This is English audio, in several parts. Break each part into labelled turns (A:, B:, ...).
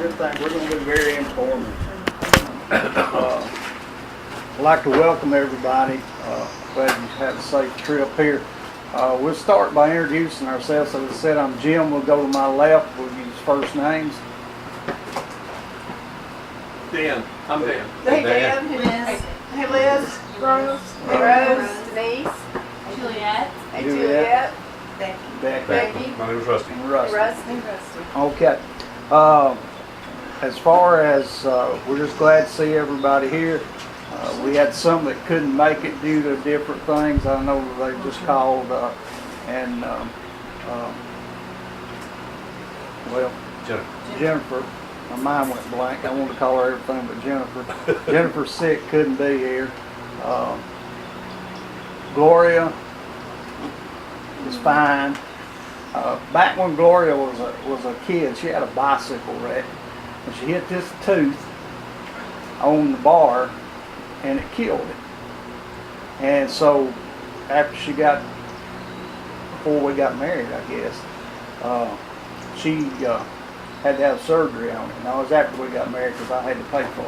A: good thing. We're going to be very informative. I'd like to welcome everybody. Glad you had a safe trip here. We'll start by introducing ourselves. As I said, I'm Jim. We'll go to my left. We'll use first names.
B: Dan. I'm Dan.
C: Hey, Dan. Hey, Liz. Rose. Hey, Rose. Denise.
D: Juliet.
C: Hey, Juliet.
A: Becky.
B: My name is Rusty.
A: And Rusty.
C: Rusty.
A: Okay. As far as we're just glad to see everybody here. We had some that couldn't make it due to different things. I know they just called well, Jennifer. My mind went blank. I wanted to call her everything but Jennifer. Jennifer's sick, couldn't be here. Gloria is fine. Back when Gloria was a kid, she had a bicycle wreck, and she hit this tooth on the bar, and it killed it. And so, after before we got married, I guess, she had to have surgery on it. Now, it was after we got married because I had to pay for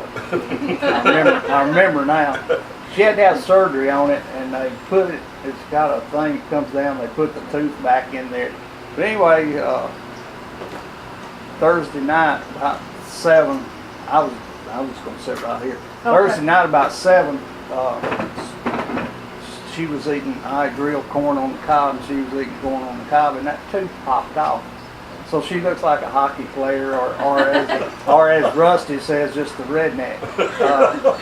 A: it. I remember now. She had to have surgery on it, and they put it, it's got a thing that comes down, they put the tooth back in there. But anyway, Thursday night, about 7, I was going to sit right here. Okay. Thursday night, about 7, she was eating, I grilled corn on the cob, and she was eating corn on the cob, and that tooth popped off. So she looks like a hockey player, or as Rusty says, just a redneck.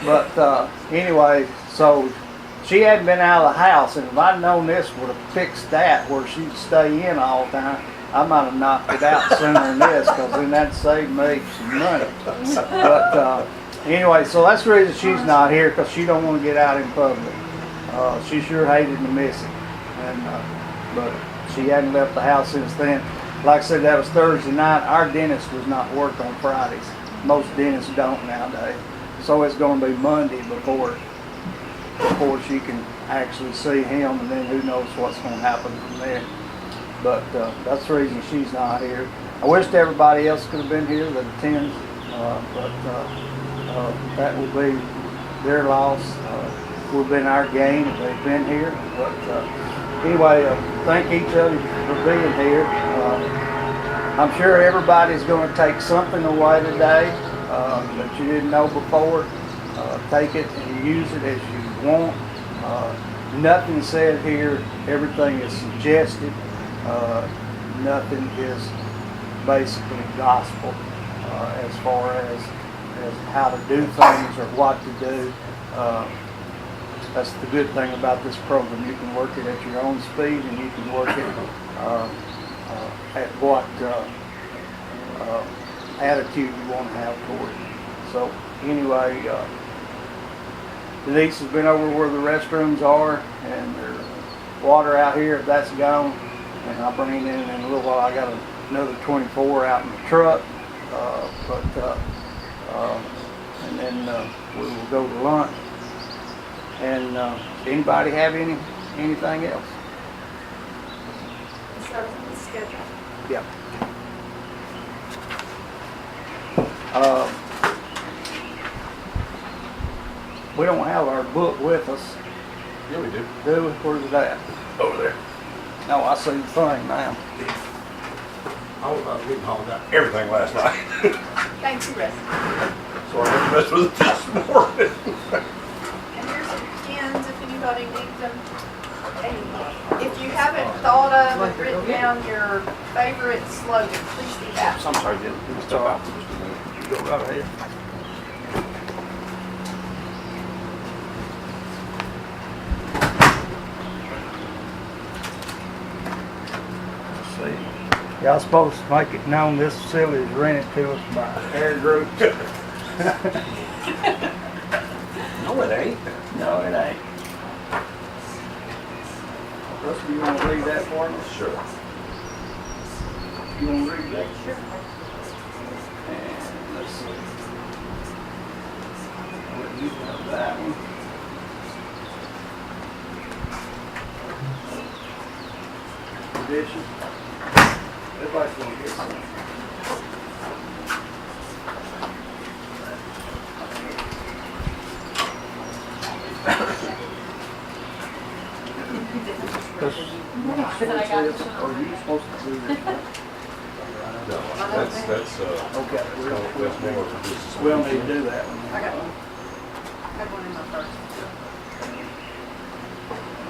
A: But anyway, so she hadn't been out of the house, and if I'd known this would have fixed that where she'd stay in all the time, I might have knocked it out sooner than this, because then that'd save me some money. But anyway, so that's the reason she's not here, because she don't want to get out in public. She sure hated to miss it, but she hadn't left the house since then. Like I said, that was Thursday night. Our dentist does not work on Fridays. Most dentists don't nowadays. So it's going to be Monday before she can actually see him, and then who knows what's going to happen from there. But that's the reason she's not here. I wish everybody else could have been here that attends, but that will be their loss. It would have been our gain if they'd been here. But anyway, thank each of you for being here. I'm sure everybody's going to take something away today that you didn't know before. Take it and use it as you want. Nothing said here. Everything is suggested. Nothing is basically gospel as far as how to do things or what to do. That's the good thing about this program. You can work it at your own speed, and you can work it at what attitude you want to have toward it. So anyway, Denise has been over where the restrooms are, and there's water out here if that's gone, and I'll bring it in a little while. I got another 24 out in the truck, and then we will go to lunch. And anybody have anything else?
C: Start with the schedule.
A: Yeah. We don't have our book with us.
B: Yeah, we do.
A: Do we? Where's it at?
B: Over there.
A: No, I see the thing now.
B: I was about to get hauled out everything last night.
C: Thank you, Rusty.
B: So I had to mess with it this morning.
C: And here's some pens if anybody needs them. And if you haven't thought of and written down your favorite slogan, please do that.
B: I'm sorry, didn't step out.
A: Go right ahead. Let's see. Y'all supposed to make it known this facility is rented to us by Air Group.
B: No, it ain't.
A: No, it ain't. Rusty, you want to read that for me?
B: Sure.
A: You want to read that? Sure. And let's see. I'll let you have that one. Edition. Everybody's going to get some.
C: Said I
A: where it
C: got
A: says,
C: you.
A: or are you supposed to do this?
B: No, that's
A: Okay,
B: that's more for business.
A: we'll need to do that one.
C: I got one. I have one in my purse.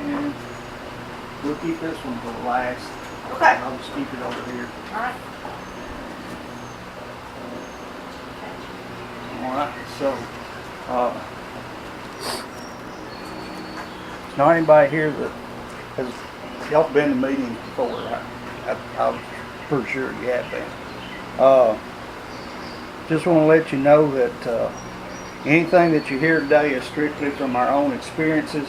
A: And we'll keep this one for the last.
C: Okay.
A: I'll just keep it over here.
C: All right.
A: All right, so, is not anybody here that has, y'all been to meetings before, right? I'm pretty sure you have been. Just want to let you know that anything that you hear today is strictly from our own experiences.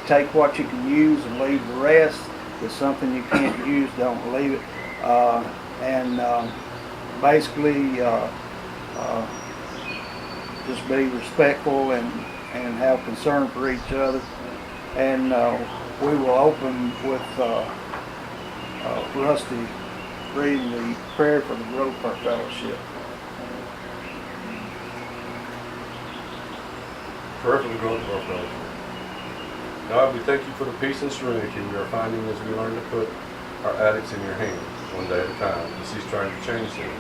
A: Take what you can use and leave the rest. If something you can't use, don't leave it. Basically, just be respectful and have concern for each other. And we will open with Rusty reading the prayer for the growth of our fellowship.
B: Prayer for the growth of our fellowship. God, we thank you for the peace and serenity we are finding as we learn to put our addicts in your hands, one day at a time, and cease trying to change them.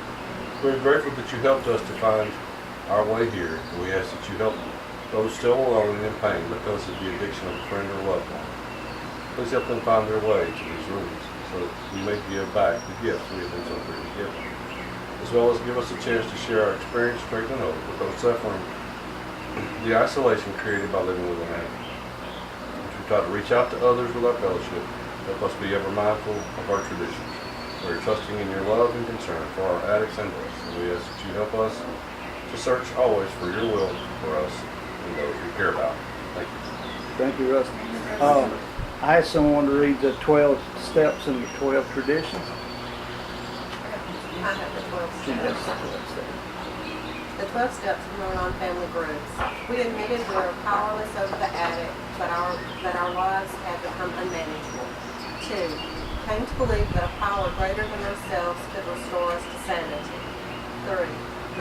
B: We're grateful that you helped us to find our way here, and we ask that you help those still alone and in pain because of the addiction of a friend or loved one. Please help them find their way to these rooms so that we may give back the gifts we have been so freely given, as well as give us a chance to share our experience, strength, and hope with those suffering the isolation created by living with an addict. As we try to reach out to others with our fellowship, help us be ever mindful of our traditions. We are trusting in your love and concern for our addicts and us, and we ask that you help us to search always for your will for us and those we care about. Thank you.
A: Thank you, Rusty. I asked someone to read the 12 steps and the 12 traditions.
C: I have the 12
A: She has
C: steps.
A: the 12 steps.
D: The 12 steps of non-family groups. We admitted we are powerless over the addict, but that our lives have become unmanageable. 2. Came to believe that a power greater than ourselves could restore us to sanity. 3.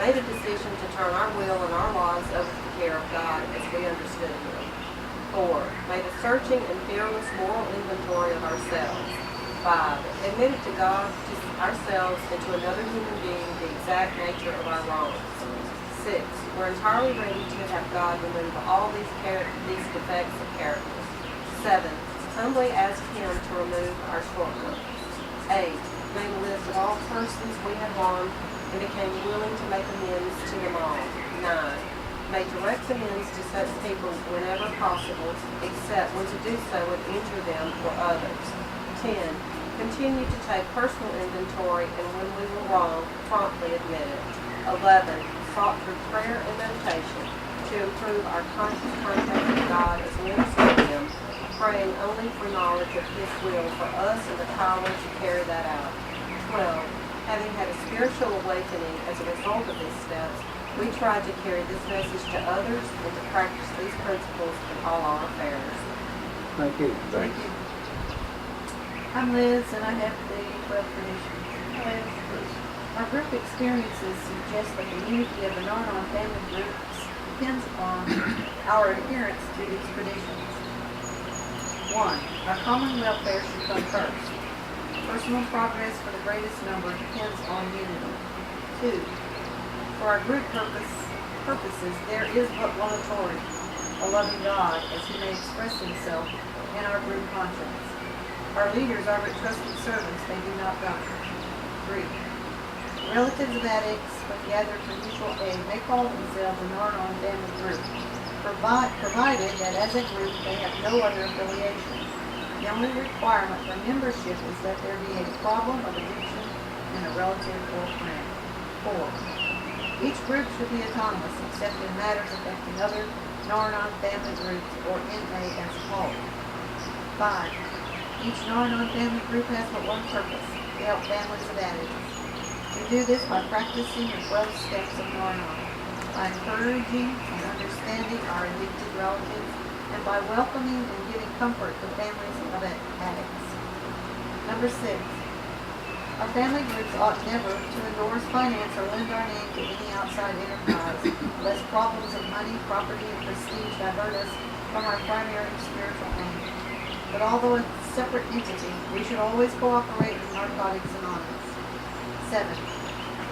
D: Made a decision to turn our will and our lives over to the care of God as we understood Him. 4. Made a searching and fearless moral inventory of ourselves. 5. Admitted to God, to ourselves, and to another human being the exact nature of our wrongs. 6. We're entirely ready to have God remove all these defects of character. 7. Humbly asked Him to remove our shortcomings. 8. Made a list of all persons we had wronged and became willing to make amends to them all. 9. Made direct amends to such people whenever possible, except when to do so would injure them or others. 10. Continued to take personal inventory and when we were wrong, promptly admit it. 11. Sought through prayer and meditation to improve our conscious contact with God as we understood Him, praying only for knowledge of His will for us and the power to carry that out. 12. Having had a spiritual awakening as a result of these steps, we tried to carry this message to others and to practice these principles in all our affairs.
A: Thank you.
B: Thank you.
E: I'm Liz, and I have the 12 traditions. Our group experiences suggest that the unity of the non family groups depends upon our adherence to these traditions. 1. Our common welfare should come first. Personal progress for the greatest number depends on unity. 2. For our group purposes, there is but one authority, a loving God, as He may express Himself in our group conscience. Our leaders are but trusted servants, they do not govern. 3. Relatives of addicts, when gathered for mutual aid, may call themselves a non family group, provided that as a group they have no other affiliation. The only requirement for membership is that there be a problem of addiction in a relative or friend. 4. Each group should be autonomous except in matters affecting other non-family groups or NA as a whole. 5. Each non-family group has but one purpose, to help families of addicts. We do this by practicing the 12 steps of non-harm, by encouraging and understanding our addicted relatives, and by welcoming and giving comfort to families of addicts. Number 6. Our family groups ought never to endorse, finance, or lend our name to any outside enterprise, lest problems of money, property, and prestige divert us from our primary spiritual aim. But although a separate entity, we should always cooperate with Narcotics Anonymous. 7.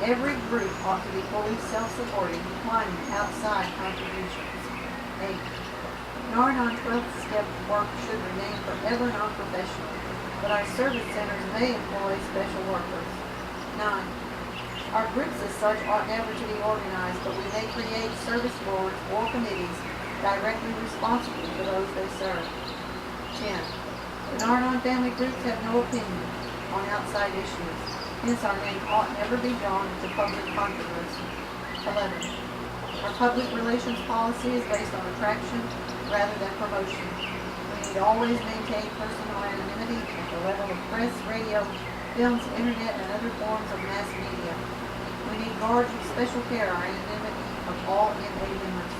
E: Every group ought to be fully self-supporting, declining outside contributions. 8. Narnon 12th step work should remain forever non-professional, but our service centers may employ special workers. 9. Our groups as such ought never to be organized, but we may create service boards or committees directly responsible for those they serve. 10. The Narnon family groups have no opinion on outside issues, hence our name ought never be drawn into public controversy. 11. Our public relations policy is based on attraction rather than promotion. We need to always maintain personal anonymity at the level of press, radio, films, internet, and other forms of mass media. We need guard with special care our anonymity of all NA members.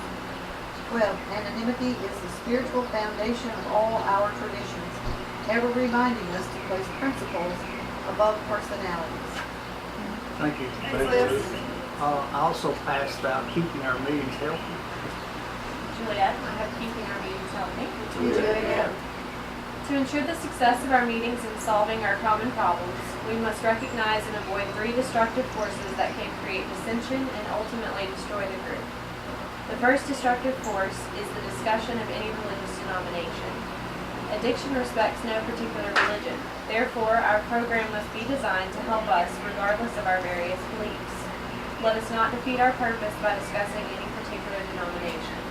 E: 12. Anonymity is the spiritual foundation of all our traditions, ever reminding us to place principles above personalities.
A: Thank you.
C: Thanks, Liz.
A: I also passed out keeping our meetings healthy.
F: Juliet, I have keeping our meetings healthy.
C: Juliet.
F: To ensure the success of our meetings in solving our common problems, we must recognize and avoid 3 destructive forces that can create dissension and ultimately destroy the group. The first destructive force is the discussion of any religious denomination. Addiction respects no particular religion. Therefore, our program must be designed to help us regardless of our various beliefs. Let us not defeat our purpose by discussing any particular denomination.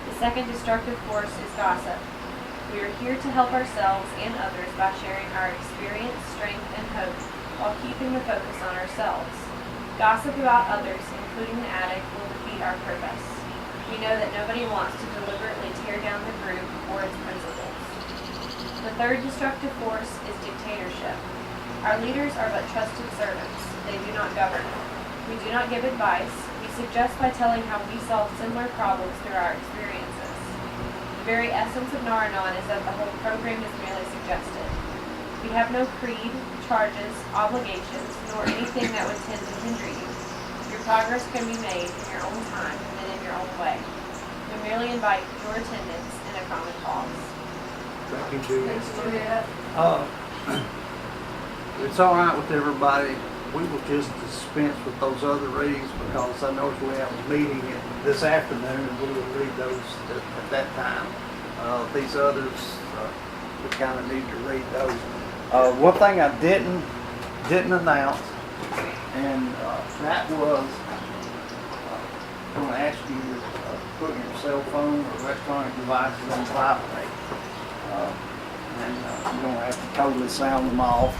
F: The second destructive force is gossip. We are here to help ourselves and others by sharing our experience, strength, and hope while keeping the focus on ourselves. Gossip about others, including the addict, will defeat our purpose. We know that nobody wants to deliberately tear down the group or its principles. The third destructive force is dictatorship. Our leaders are but trusted servants. They do not govern. We do not give advice. We suggest by telling how we solve similar problems through our experiences. The very essence of Naranon is that the whole program is merely suggested. We have no creed, charges, obligations, nor anything that would tend to hinder you. Your progress can be made in your own time and in your own way. We merely invite your attendance in a common cause.
A: Thank you, Julie.
C: Thanks, Juliet.
A: It's all right with everybody. We will just dispense with those other readings because I know we have a meeting this afternoon and we will read those at that time. These others, we kind of need to read those. One thing I didn't announce, and that was I'm going to ask you to put your cell phone or electronic devices on vibrate. And you don't have to totally sound them off.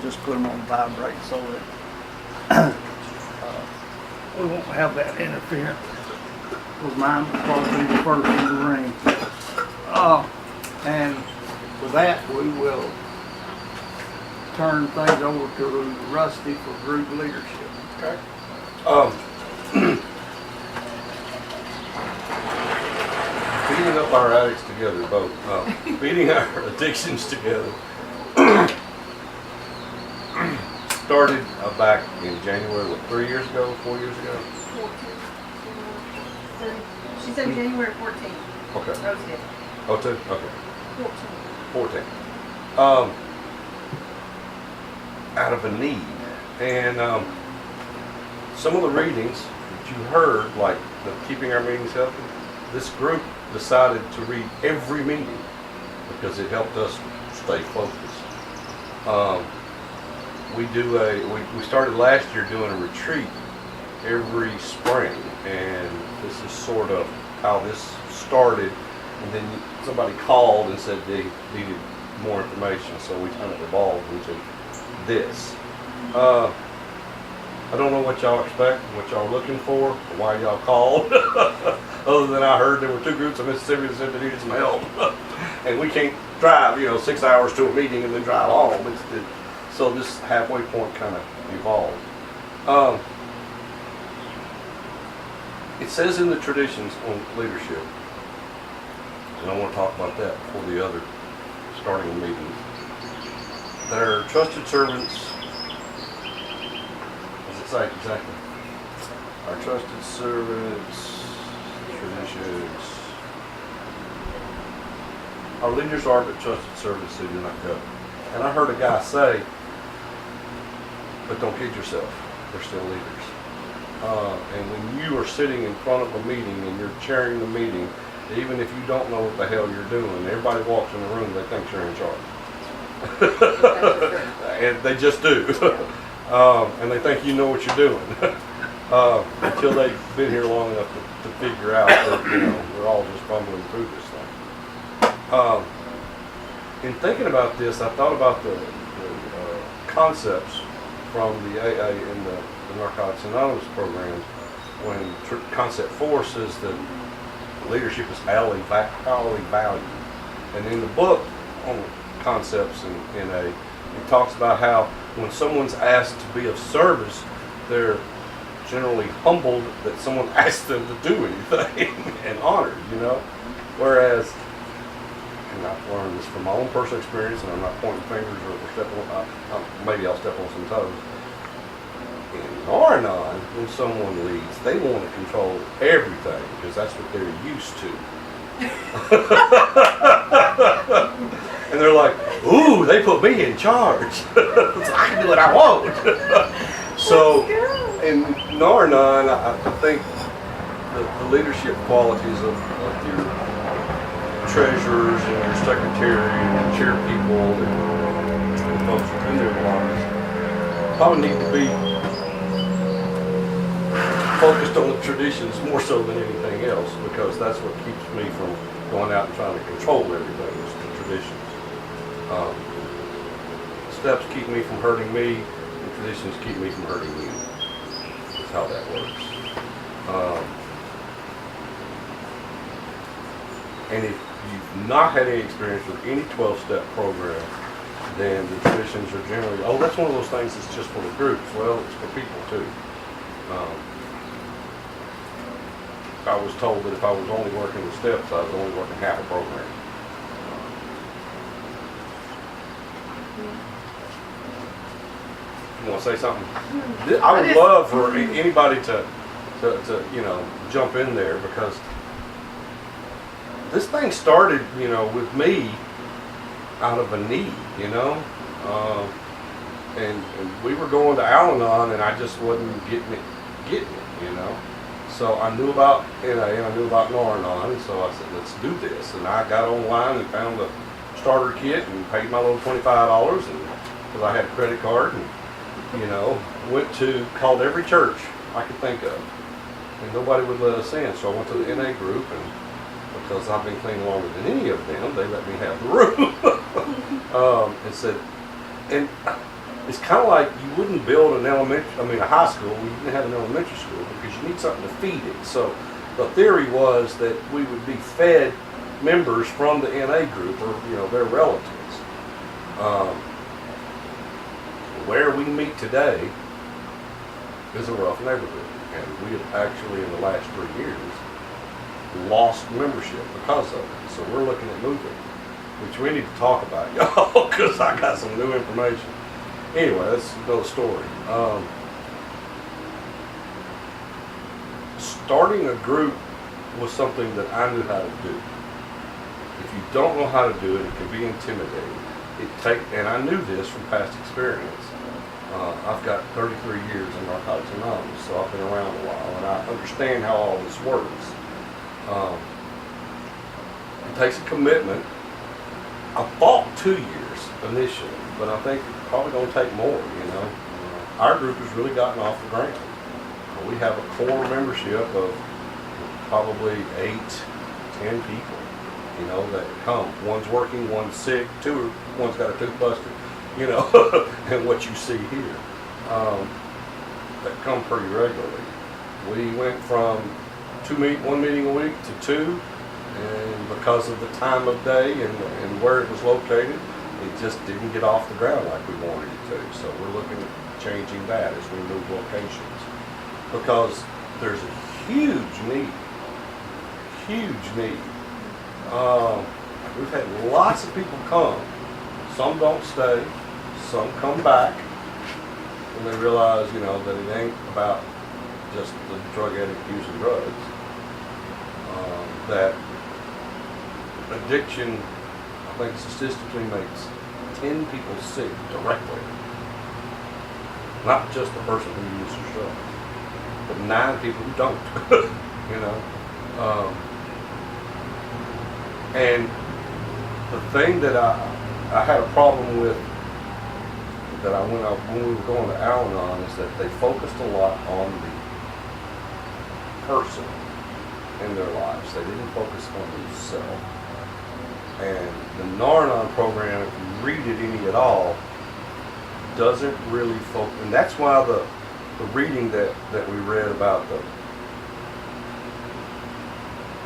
A: Just put them on vibrate so that we won't have that interference. Because mine will probably be the first in the ring. And with that, we will turn things over to Rusty for group leadership.
B: Okay. Beating up our addicts together, both. Beating our addictions together. Started back in January, 4 years ago?
E: 14. She said January 14th.
B: Okay.
E: Rose did.
B: Oh, 2? Okay. 14. Out of a need. And some of the readings that you heard, like the Keeping Our Meetings Healthy, this group decided to read every meeting because it helped us stay focused. We started last year doing a retreat every spring, and this is sort of how this started. And then somebody called and said they needed more information, so we kind of evolved into this. I don't know what y'all expect, what y'all looking for, or why y'all called. Other than I heard there were 2 groups of Mississippi that said they needed some help, and we can't drive, 6 hours to a meeting and then drive home. So this halfway point kind of evolved. It says in the traditions on leadership, and I want to talk about that before the other starting the meeting, that our trusted servants, what does it say exactly? Our trusted servants, traditions, our leaders are but trusted servants who do not go. And I heard a guy say, but don't kid yourself, they're still leaders. And when you are sitting in front of a meeting and you're chairing the meeting, even if you don't know what the hell you're doing, everybody walks in the room, they think you're in charge. And they just do. And they think you know what you're doing. Until they've been here long enough to figure out that, we're all just fumbling through this thing. In thinking about this, I thought about the concepts from the AA and the Narcotics Anonymous programs when concept 4 says that leadership is hourly value. And in the book on concepts in NA, it talks about how when someone's asked to be of service, they're generally humbled that someone asked them to do anything and honored, Whereas, and I've learned this from my own personal experience, and I'm not pointing fingers or stepping on, maybe I'll step on some toes. In R-Anon, when someone leads, they want to control everything because that's what they're used to. And they're like, ooh, they put me in charge. So I can do what I want. So in R-Anon, I think the leadership qualities of your treasurers and your secretary and chair people and folks within their lives probably need to be focused on the traditions more so than anything else, because that's what keeps me from going out and trying to control everything, is the traditions. Steps keep me from hurting me, and traditions keep me from hurting you. That's how that works. And if you've not had any experience with any 12-step program, then the traditions are generally, that's one of those things that's just for the groups. Well, it's for people too. I was told that if I was only working with steps, I was only working half a program. You want to say something? I would love for anybody to jump in there, because this thing started, with me out of a need, and we were going to Al-Anon, and I just wasn't getting it. So I knew about NA and I knew about Nar-Anon, and so I said, let's do this. And I got online and found a starter kit and paid my little $25, and because I had a credit card, and called every church I could think of, and nobody would let us in. So I went to the NA group, and because I've been clean longer than any of them, they let me have the room. And said, and it's kind of like you wouldn't build a high school, you didn't have an elementary school because you need something to feed it. So the theory was that we would be fed members from the NA group or, their relatives. Where we meet today is a rough neighborhood, and we have actually in the last 3 years lost membership because of it. So we're looking at moving, which we need to talk about, y'all, because I got some new information. Anyway, that's another story. Starting a group was something that I knew how to do. If you don't know how to do it, it can be intimidating. And I knew this from past experience. I've got 33 years in Narcotics Anonymous, so I've been around a while, and I understand how all this works. It takes a commitment. I fought 2 years initially, but I think it's probably going to take more, Our group has really gotten off the ground. We have a core membership of probably 8, 10 people, that come. One's working, one's sick, one's got a tooth busted, and what you see here, that come pretty regularly. We went from one meeting a week to 2, and because of the time of day and where it was located, it just didn't get off the ground like we wanted it to. So we're looking at changing that as we move locations, because there's a huge need. We've had lots of people come. Some don't stay, some come back when they realize, that it ain't about just the drug addict using drugs. That addiction I think statistically makes 10 people sick directly. Not just the person who uses drugs, but 9 people who don't, you know. And the thing that I had a problem with that when we were going to Al-Anon is that they focused a lot on the person in their lives. They didn't focus on themselves. And the Nar-Anon program, if you read it any at all, doesn't really focus. And that's why the reading that we read about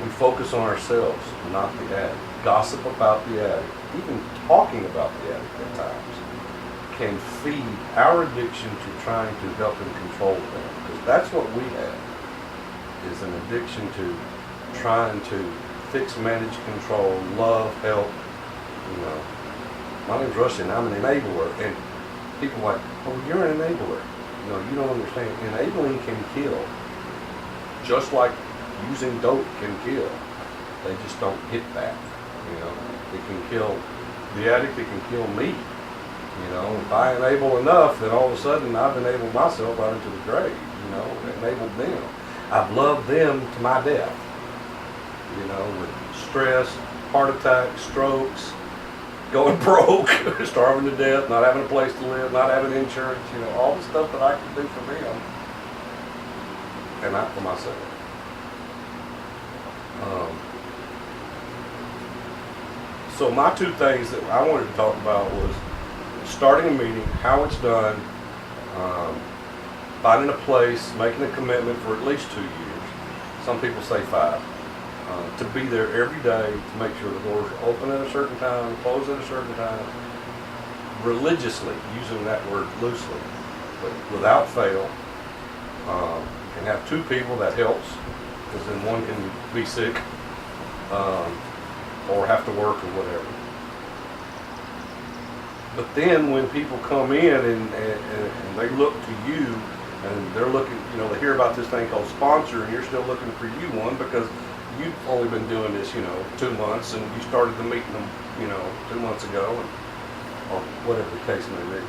B: we focus on ourselves, not the addict. Gossip about the addict, even talking about the addict at times, can feed our addiction to trying to help and control them. Because that's what we have, is an addiction to trying to fix, manage, control, love, help. You know, my name's Rusty and I'm an enabler. And people are like, oh, you're an enabler. You know, you don't understand. Enabling can kill. Just like using dope can kill. They just don't hit that. You know, it can kill the addict, it can kill me. You know, if I enable enough, then all of a sudden I've enabled myself right into the grave. You know, enabled them. I've loved them to my death. You know, with stress, heart attacks, strokes, going broke, starving to death, not having a place to live, not having insurance, you know, all the stuff that I can do for them and not for myself. So my 2 things that I wanted to talk about was starting a meeting, how it's done, finding a place, making a commitment for at least 2 years. Some people say 5. To be there every day, to make sure the doors are open at a certain time, close at a certain time, religiously, using that word loosely, but without fail. And have 2 people, that helps, because then one can be sick or have to work or whatever. But then when people come in and they look to you, and they're looking, you know, they hear about this thing called sponsor, and you're still looking for you one because you've only been doing this, you know, 2 months, and you started the meeting them, you know, 2 months ago, or whatever the case may be.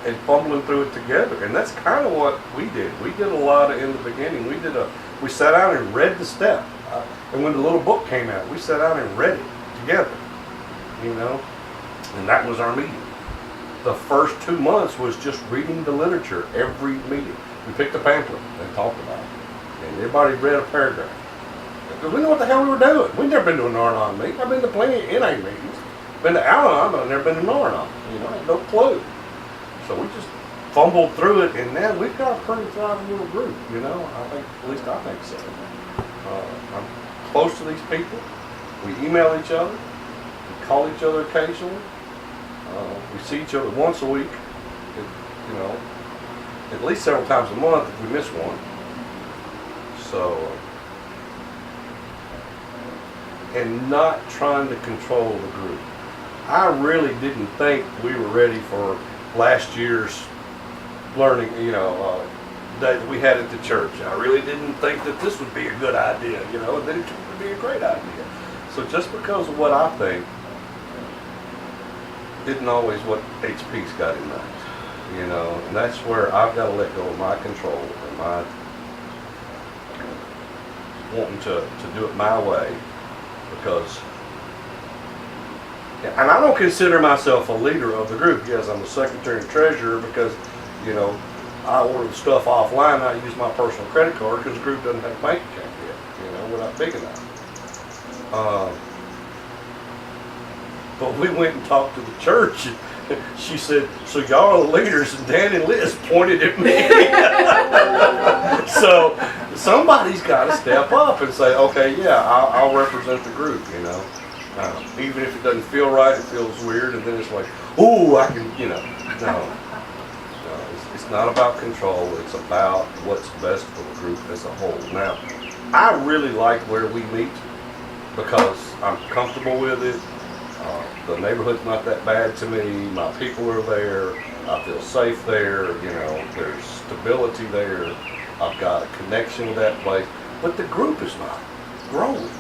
B: And fumbling through it together, and that's kind of what we did. We did a lot in the beginning. We sat down and read the step, and when the little book came out, we sat down and read it together, you know, and that was our meeting. The first 2 months was just reading the literature every meeting. We picked a pamphlet and talked about it, and everybody read a paragraph. Because we knew what the hell we were doing. We'd never been to an Nar-Anon meeting. I've been to plenty of NA meetings. Been to Al-Anon, but I've never been to Nar-Anon. You know, I had no clue. So we just fumbled through it, and now we've got a pretty thriving little group, you know. I think, at least I think so. I'm close to these people. We email each other. We call each other occasionally. We see each other once a week, you know, at least several times a month if we miss one. So, and not trying to control the group. I really didn't think we were ready for last year's learning, you know, day that we had at the church. I really didn't think that this would be a good idea, you know, and then it would be a great idea. So just because of what I think, isn't always what HP's got in mind, you know, and that's where I've got to let go of my control and my wanting to do it my way, because, and I don't consider myself a leader of the group. Yes, I'm the secretary and treasurer because, you know, I order the stuff offline. I use my personal credit card because the group doesn't have a bank account yet, you know, we're not big enough. But we went and talked to the church. She said, so y'all are the leaders, and Dan and Liz pointed at me. So somebody's got to step up and say, okay, yeah, I'll represent the group, you know. Even if it doesn't feel right, it feels weird, and then it's like, ooh, I can, you know. No, it's not about control. It's about what's best for the group as a whole. Now, I really like where we meet because I'm comfortable with it. The neighborhood's not that bad to me. My people are there. I feel safe there. You know, there's stability there. I've got a connection with that place. But the group is not growing.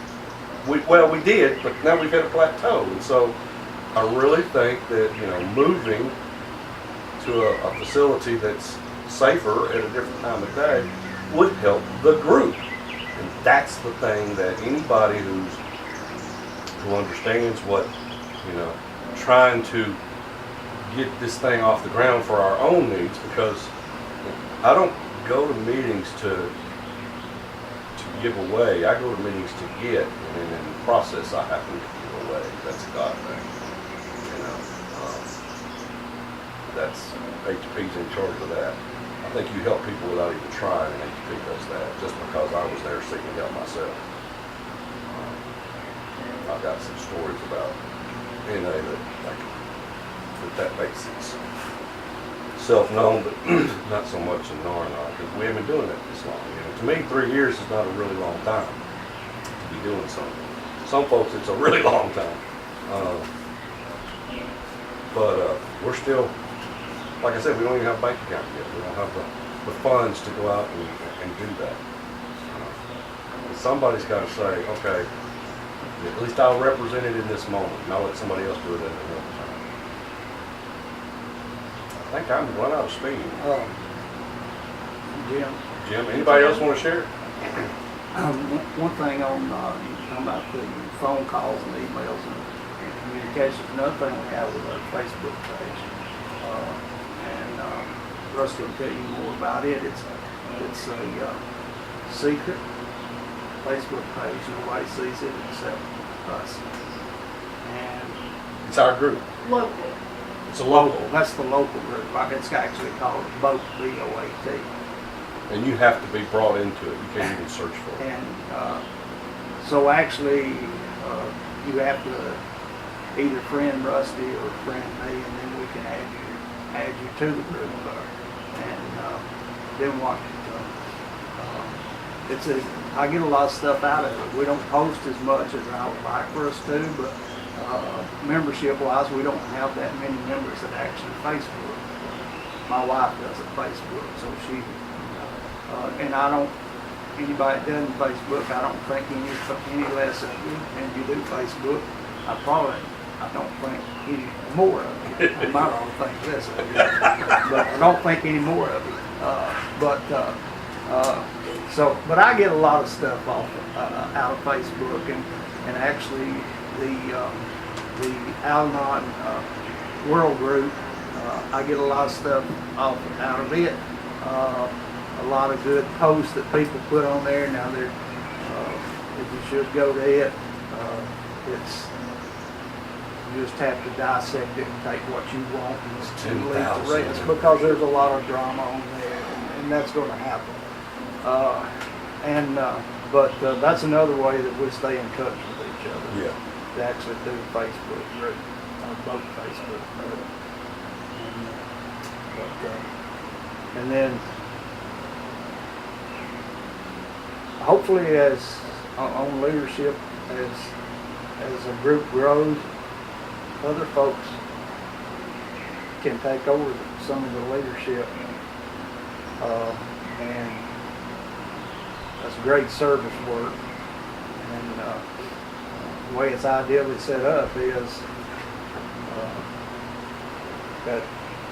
B: we did, but now we've hit a plateau. And so I really think that, moving to a facility that's safer at a different time of day would help the group. And that's the thing that anybody who understands what, trying to get this thing off the ground for our own needs, because I don't go to meetings to give away. I go to meetings to get, and in the process I happen to give away. That's a God thing. That's HP's in charge of that. I think you help people without even trying, and HP does that just because I was there seeking help myself. I've got some stories about NA that makes sense. Self-known, but not so much in R&R, because we haven't been doing it this long. To me, 3 years is not a really long time to be doing something. Some folks, it's a really long time. But we're still, like I said, we don't even have a bank account yet. We don't have the funds to go out and do that. Somebody's got to say, okay, at least I'll represent it in this moment, and I'll let somebody else do it at another time. I think I'm run out of speed. Jim, anybody else want to share?
A: One thing on, you talking about the phone calls and emails and communications, another thing we have with our Facebook page. Rusty will tell you more about it. It's a secret Facebook page. Nobody sees it except us. And
B: It's our group.
C: Local.
B: It's a local.
A: That's the local group. It's actually called BOAT, B-O-A-T.
B: And you have to be brought into it. You can't even search for it.
A: And so actually, you have to either friend Rusty or friend me, and then we can add you to the group. And then what? I get a lot of stuff out of it. We don't post as much as I would like for us to, but membership-wise, we don't have that many members that actually Facebook. My wife doesn't Facebook, so she. And I don't. Anybody that doesn't Facebook, I don't think any less of you. And you do Facebook, I don't think any more of you. I might not think less of you, but I don't think any more of you. But I get a lot of stuff out of Facebook, and actually the Al-Anon World Group, I get a lot of stuff out of it. A lot of good posts that people put on there. Now if you should go to it, it's you just have to dissect it and take what you want and leave the rest, because there's a lot of drama on there, and that's going to happen. But that's another way that we stay in touch with each other.
B: Yeah.
A: To actually do Facebook group, both Facebook group. And then hopefully, as on leadership, as a group grows, other folks can take over some of the leadership, and that's great service work. And the way it's ideally set up is that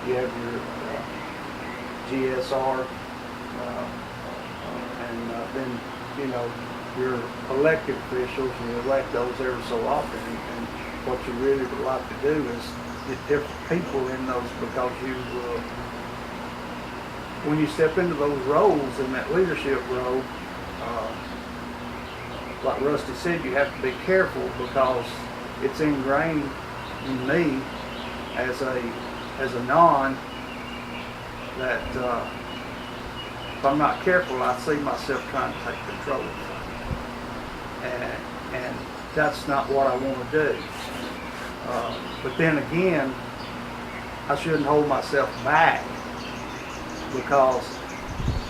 A: you have your GSR, and then your elected officials, you elect those every so often, and what you really would like to do is get different people in those, because when you step into those roles, in that leadership role, like Rusty said, you have to be careful, because it's ingrained in me as a non that if I'm not careful, I see myself trying to take control of it. And that's not what I want to do. But then again, I shouldn't hold myself back, because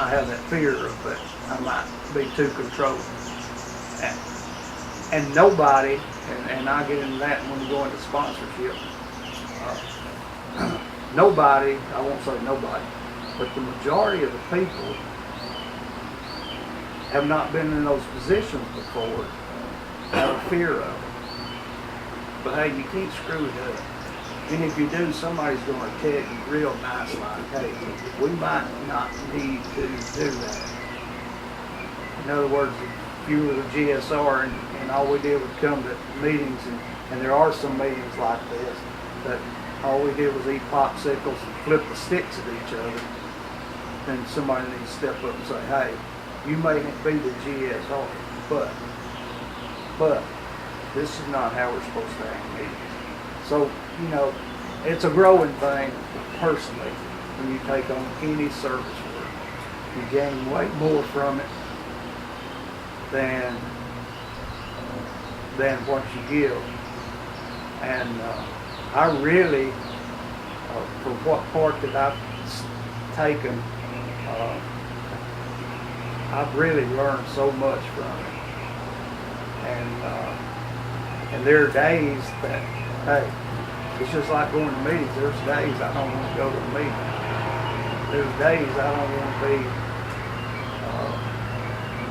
A: I have that fear of that I might be too controlling. And nobody, and I get into that when we go into sponsorship, nobody, I won't say nobody, but the majority of the people have not been in those positions before, out of fear of it. But hey, you can't screw it up. And if you do, somebody's going to tell you real nice like, hey, we might not need to do that. In other words, if you were the GSR and all we did was come to meetings, and there are some meetings like this, that all we did was eat popsicles and flip the sticks at each other, then somebody needs to step up and say, hey, you may be the GSR, but this is not how we're supposed to have meetings. So, you know, it's a growing thing personally when you take on any service work. You gain way more from it than what you give. And I really, for what part that I've taken, I've really learned so much from it. And there are days that, hey, it's just like going to meetings. There's days I don't want to go to a meeting. There's days I don't want to be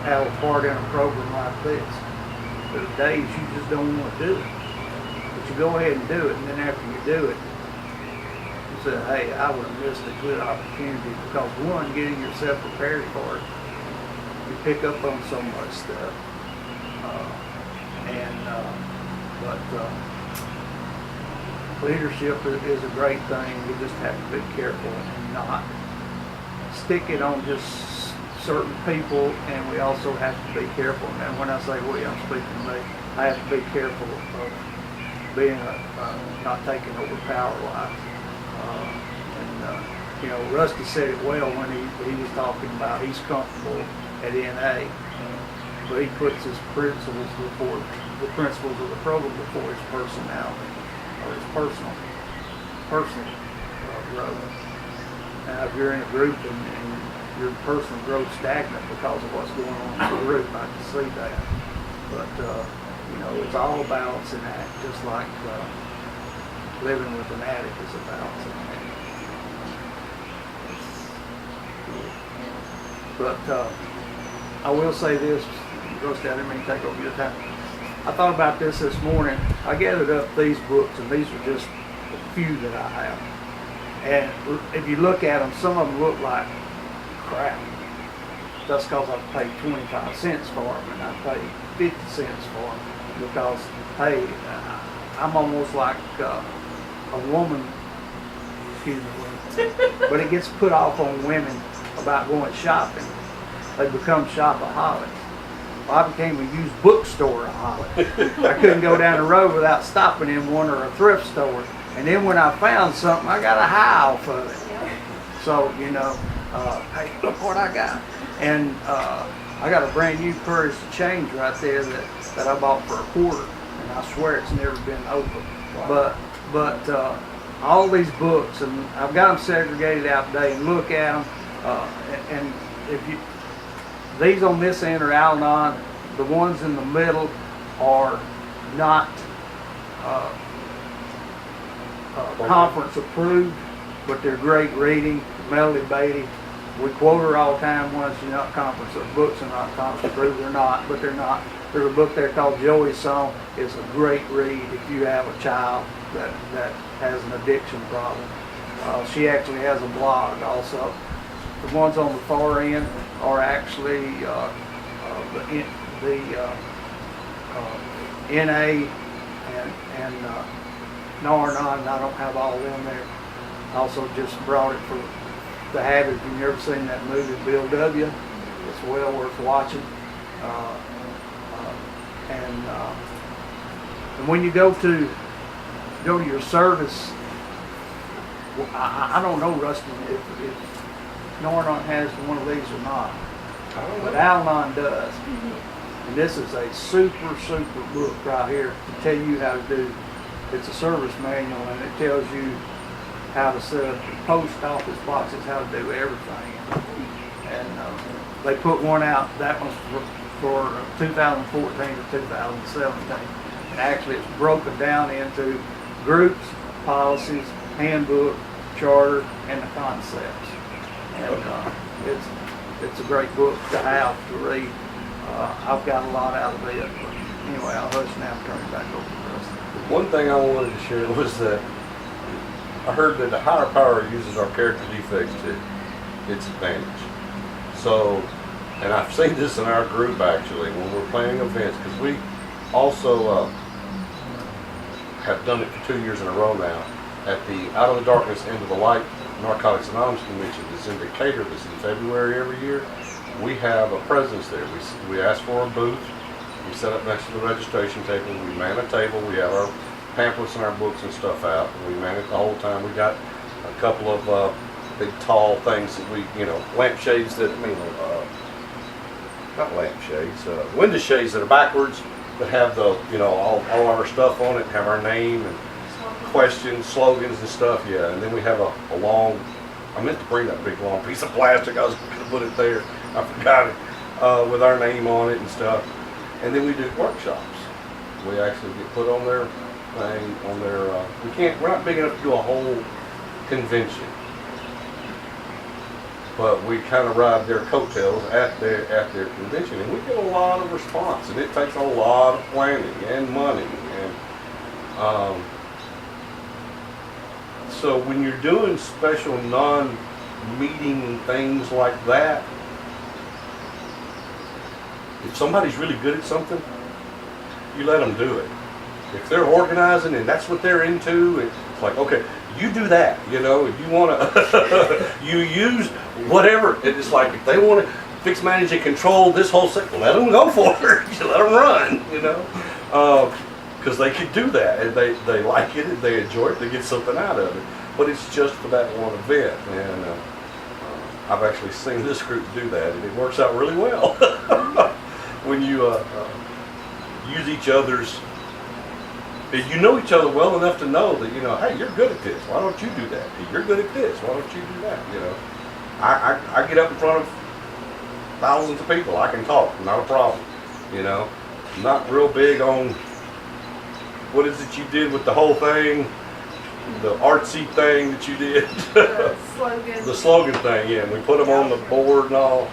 A: have a part in a program like this. There's days you just don't want to do it. But you go ahead and do it, and then after you do it, you say, hey, I would have missed a good opportunity, because one, getting yourself prepared for it, you pick up on so much stuff. Leadership is a great thing. You just have to be careful and not stick it on just certain people, and we also have to be careful. And when I say we, I'm speaking to me. I have to be careful of being not taking over power lines. You know, Rusty said it well when he was talking about he's comfortable at NA, but he puts his principles before the principles of the program before his personality or his personal growth. Now, if you're in a group and your personal growth stagnant because of what's going on in the group, I can see that. But you know, it's all a balancing act, just like living with an addict is a balancing act. But I will say this, Rusty, I didn't mean to take over your time. I thought about this morning. I gathered up these books, and these are just a few that I have. And if you look at them, some of them look like crap. That's because I paid 25 cents for them, and I paid 50 cents for them, because, hey, I'm almost like a woman, excuse me, but it gets put off on women about going shopping. They become shopaholics. Well, I became a used bookstore-aholic. I couldn't go down the road without stopping in one or a thrift store. And then when I found something, I got a high off of it. So, you know, hey, look what I got. And I got a brand new Courage to Change right there that I bought for $1, and I swear it's never been opened. Wow. But all these books, and I've got them segregated out today, and look at them. And if you, these on this end are Al-Anon. The ones in the middle are not conference approved, but they're great reading. Melody Beatty, we quote her all the time when she's not conference. The books are not conference approved. They're not, but they're not. There's a book there called Joey's Song. It's a great read if you have a child that has an addiction problem. She actually has a blog also. The ones on the far end are actually the NA and Nar-Anon. I don't have all of them there. I also just brought it for the habit. If you've never seen that movie, Bill W., it's well worth watching. And when you go to your service, I don't know, Rusty, if Nar-Anon has one of these or not, but Al-Anon does. And this is a super book right here to tell you how to do. It's a service manual, and it tells you how to set up your post office boxes, how to do everything. And they put one out, that one's for 2014 to 2017. And actually it's broken down into groups, policies, handbook, charter, and the concepts. And it's a great book to have to read. I've got a lot out of it. Anyway, I'll hush now and turn it back over to Rusty.
B: One thing I wanted to share was that I heard that the higher power uses our character defects to its advantage. So, and I've seen this in our group actually when we're planning events, because we also have done it for 2 years in a row now at the Out of the Darkness, Into the Light Narcotics Anonymous Convention that's in Decatur, that's in February every year. We have a presence there. We ask for a booth. We set up next to the registration table. We man a table. We have our pamphlets and our books and stuff out. And we man it the whole time. We got a couple of big tall things that we, lampshades that, not lampshades, window shades that are backwards that have the, all our stuff on it, have our name and questions, slogans and stuff, yeah. And then we have a long, I meant to bring that big long piece of plastic. I was going to put it there. I forgot it, with our name on it and stuff. And then we do workshops. We actually get put on their thing, on their, we're not big enough to do a whole convention. But we kind of ride their coattails at their convention, and we get a lot of response, and it takes a lot of planning and money. And so when you're doing special non-meeting things like that, if somebody's really good at something, you let them do it. If they're organizing and that's what they're into, it's like, okay, you do that, if you want to, you use whatever. It's like, if they want to fix, manage, and control this whole sector, let them go for it. You let them run, because they can do that, and they like it, and they enjoy it, they get something out of it. But it's just for that one event, and I've actually seen this group do that, and it works out really well. When you use each other's, if you know each other well enough to know that, hey, you're good at this, why don't you do that? Hey, you're good at this, why don't you do that? I get up in front of thousands of people, I can talk, not a problem. I'm not real big on what is it you did with the whole thing, the artsy thing that you did.
C: The slogan.
B: The slogan thing, yeah, and we put them on the board and all.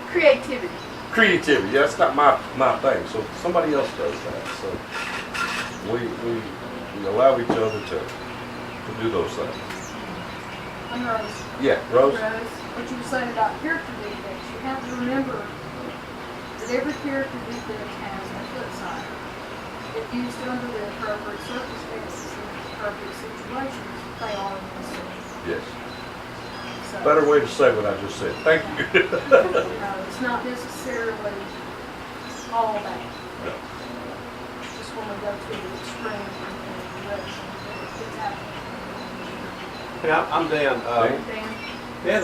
C: Creativity.
B: Creativity, yeah, that's not my thing, so somebody else does that. So we allow each other to do those things.
E: I'm Rose.
B: Yeah, Rose?
E: What you were saying about character defects, you have to remember that every character defect has a flip side. If used under the appropriate circumstances and appropriate situations, they are necessary.
B: Yes.
E: So,
B: Better way to say what I just said. Thank you.
E: it's not necessarily all bad.
B: No.
E: Just when we go to the extreme direction, it's happening.
G: Yeah, I'm Dan.
B: Dan?
E: Dan?
G: Dan,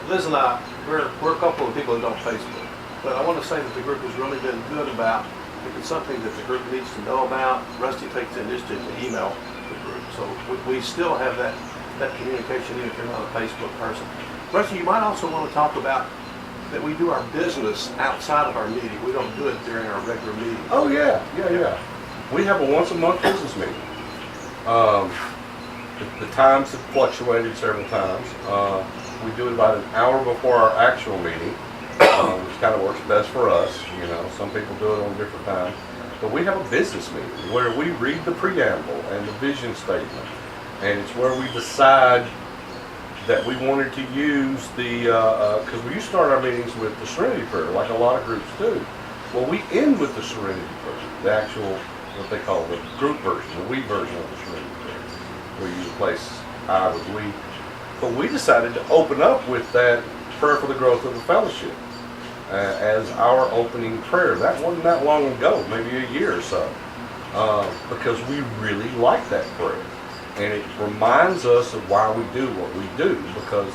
G: Liz and I, we're a couple of people that don't Facebook. But I want to say that the group has really been good about, if it's something that the group needs to know about, Rusty takes the initiative to email the group. So we still have that communication even if you're not a Facebook person. Rusty, you might also want to talk about that we do our business outside of our meeting. We don't do it during our regular meeting.
B: Oh, yeah. We have a once a month business meeting. The times have fluctuated several times. We do it about an hour before our actual meeting, which kind of works best for us. Some people do it on different times. But we have a business meeting where we read the preamble and the vision statement. And it's where we decide that we wanted to use because we used to start our meetings with the Serenity Prayer, like a lot of groups do. Well, we end with the Serenity Prayer, the actual, what they call the group version, the we version of the Serenity Prayer, where you replace I with we. But we decided to open up with that prayer for the growth of the fellowship as our opening prayer. That wasn't that long ago, maybe a year or so, because we really like that prayer. And it reminds us of why we do what we do, because,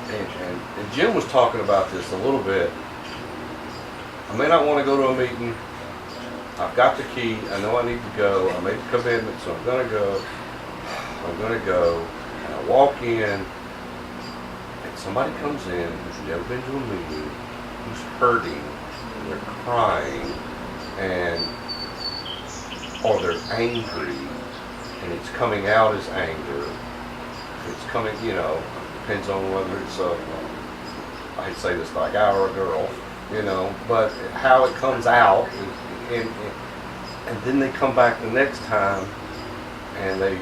B: and Jim was talking about this a little bit. I may not want to go to a meeting. I've got the key. I know I need to go. I made the commitment, so I'm going to go. And I walk in, and somebody comes in who's never been to a meeting, who's hurting, and they're crying, or they're angry. And it's coming out as anger. It's coming, depends on whether it's I hate to say this, like our girl, you know, but how it comes out, and then they come back the next time, and they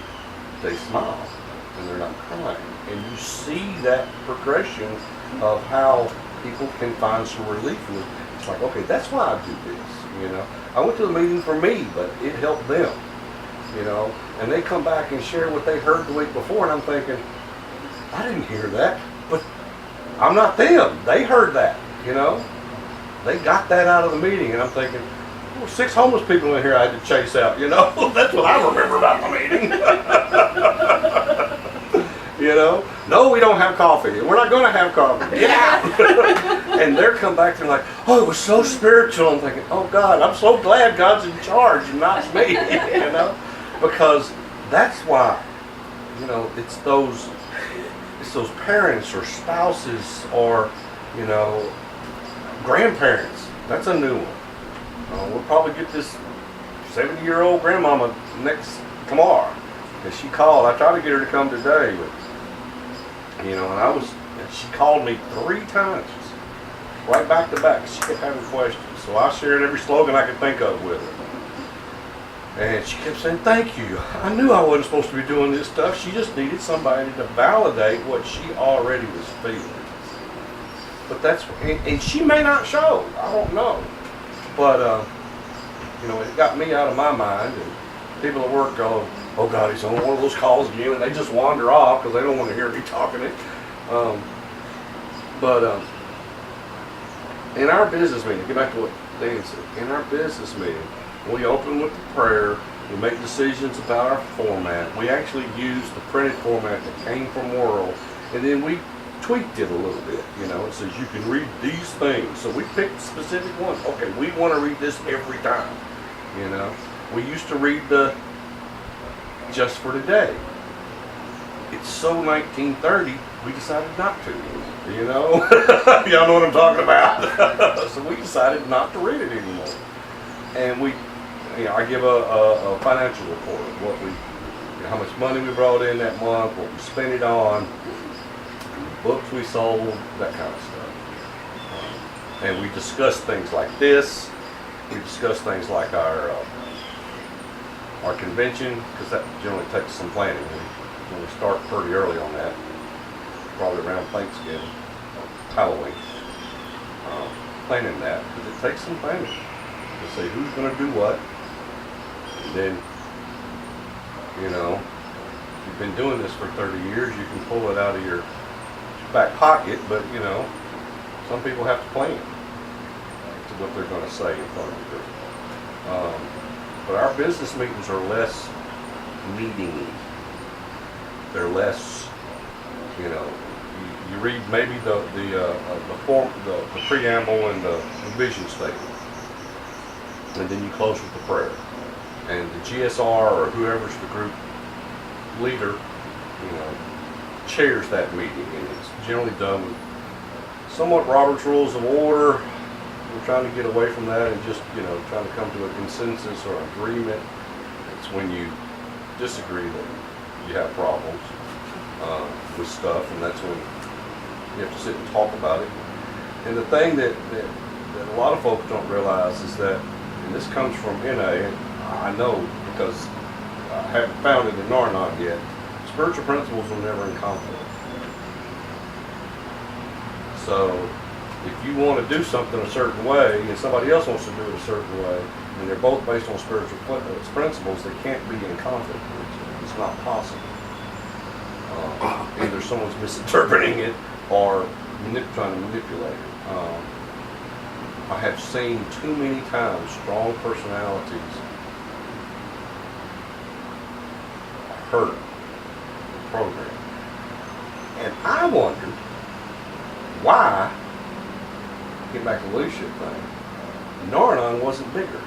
B: smile, and they're not crying, and you see that progression of how people can find some relief in it. It's like, okay, that's why I do this, you know. I went to the meeting for me, but it helped them, you know, and they come back and share what they heard the week before, and I'm thinking, I didn't hear that, but I'm not them. They heard that, you know. They got that out of the meeting, and I'm thinking, well, 6 homeless people in here I had to chase out, you know. That's what I remember about the meeting. You know, no, we don't have coffee. We're not going to have coffee. Get out. And they're come back, they're like, oh, it was so spiritual. I'm thinking, oh God, I'm so glad God's in charge and not me, you know, because that's why, you know, it's those parents or spouses or, you know, grandparents. That's a new one. We'll probably get this 70-year-old grandmama tomorrow. And she called. I tried to get her to come today, but, you know, and she called me 3 times, right back to back. She kept having questions. So I shared every slogan I could think of with her. And she kept saying, thank you. I knew I wasn't supposed to be doing this stuff. She just needed somebody to validate what she already was feeling. But that's, and she may not show. I don't know. But, you know, it got me out of my mind. And people at work go, oh God, he's on one of those calls again. And they just wander off because they don't want to hear me talking it. In our business meeting, get back to what Dan said. In our business meeting, we open with the prayer. We make decisions about our format. We actually use the printed format that came from World, and then we tweaked it a little bit. You know, it says you can read these things. So we picked specific ones. Okay, we want to read this every time. You know, we used to read the Just for Today. It's so 1930, we decided not to. You know, y'all know what I'm talking about. So we decided not to read it anymore. And I give a financial report of what how much money we brought in that month, what we spent it on, books we sold, that kind of stuff. And we discuss things like this. We discuss things like our convention, because that generally takes some planning. We start pretty early on that, probably around Thanksgiving, Halloween, planning that, because it takes some planning to say who's going to do what. And then, you know, if you've been doing this for 30 years, you can pull it out of your back pocket, but, you know, some people have to plan to what they're going to say in front of the group. But our business meetings are less meeting. They're less, you know, you read maybe the preamble and the vision statement, and then you close with the prayer. And the GSR or whoever's the group leader, you know, chairs that meeting, and it's generally done with somewhat Robert's Rules of Order. We're trying to get away from that and just, you know, trying to come to a consensus or agreement. It's when you disagree that you have problems with stuff, and that's when you have to sit and talk about it. And the thing that a lot of folks don't realize is that, and this comes from NA, and I know because I haven't found it in Nar-Anon yet, spiritual principles are never in conflict. So if you want to do something a certain way and somebody else wants to do it a certain way, and they're both based on spiritual principles, they can't be in conflict with each other. It's not possible. Either someone's misinterpreting it or trying to manipulate it. I have seen too many times strong personalities hurt the program. And I wondered why, get back to the leadership thing, Nar-Anon wasn't bigger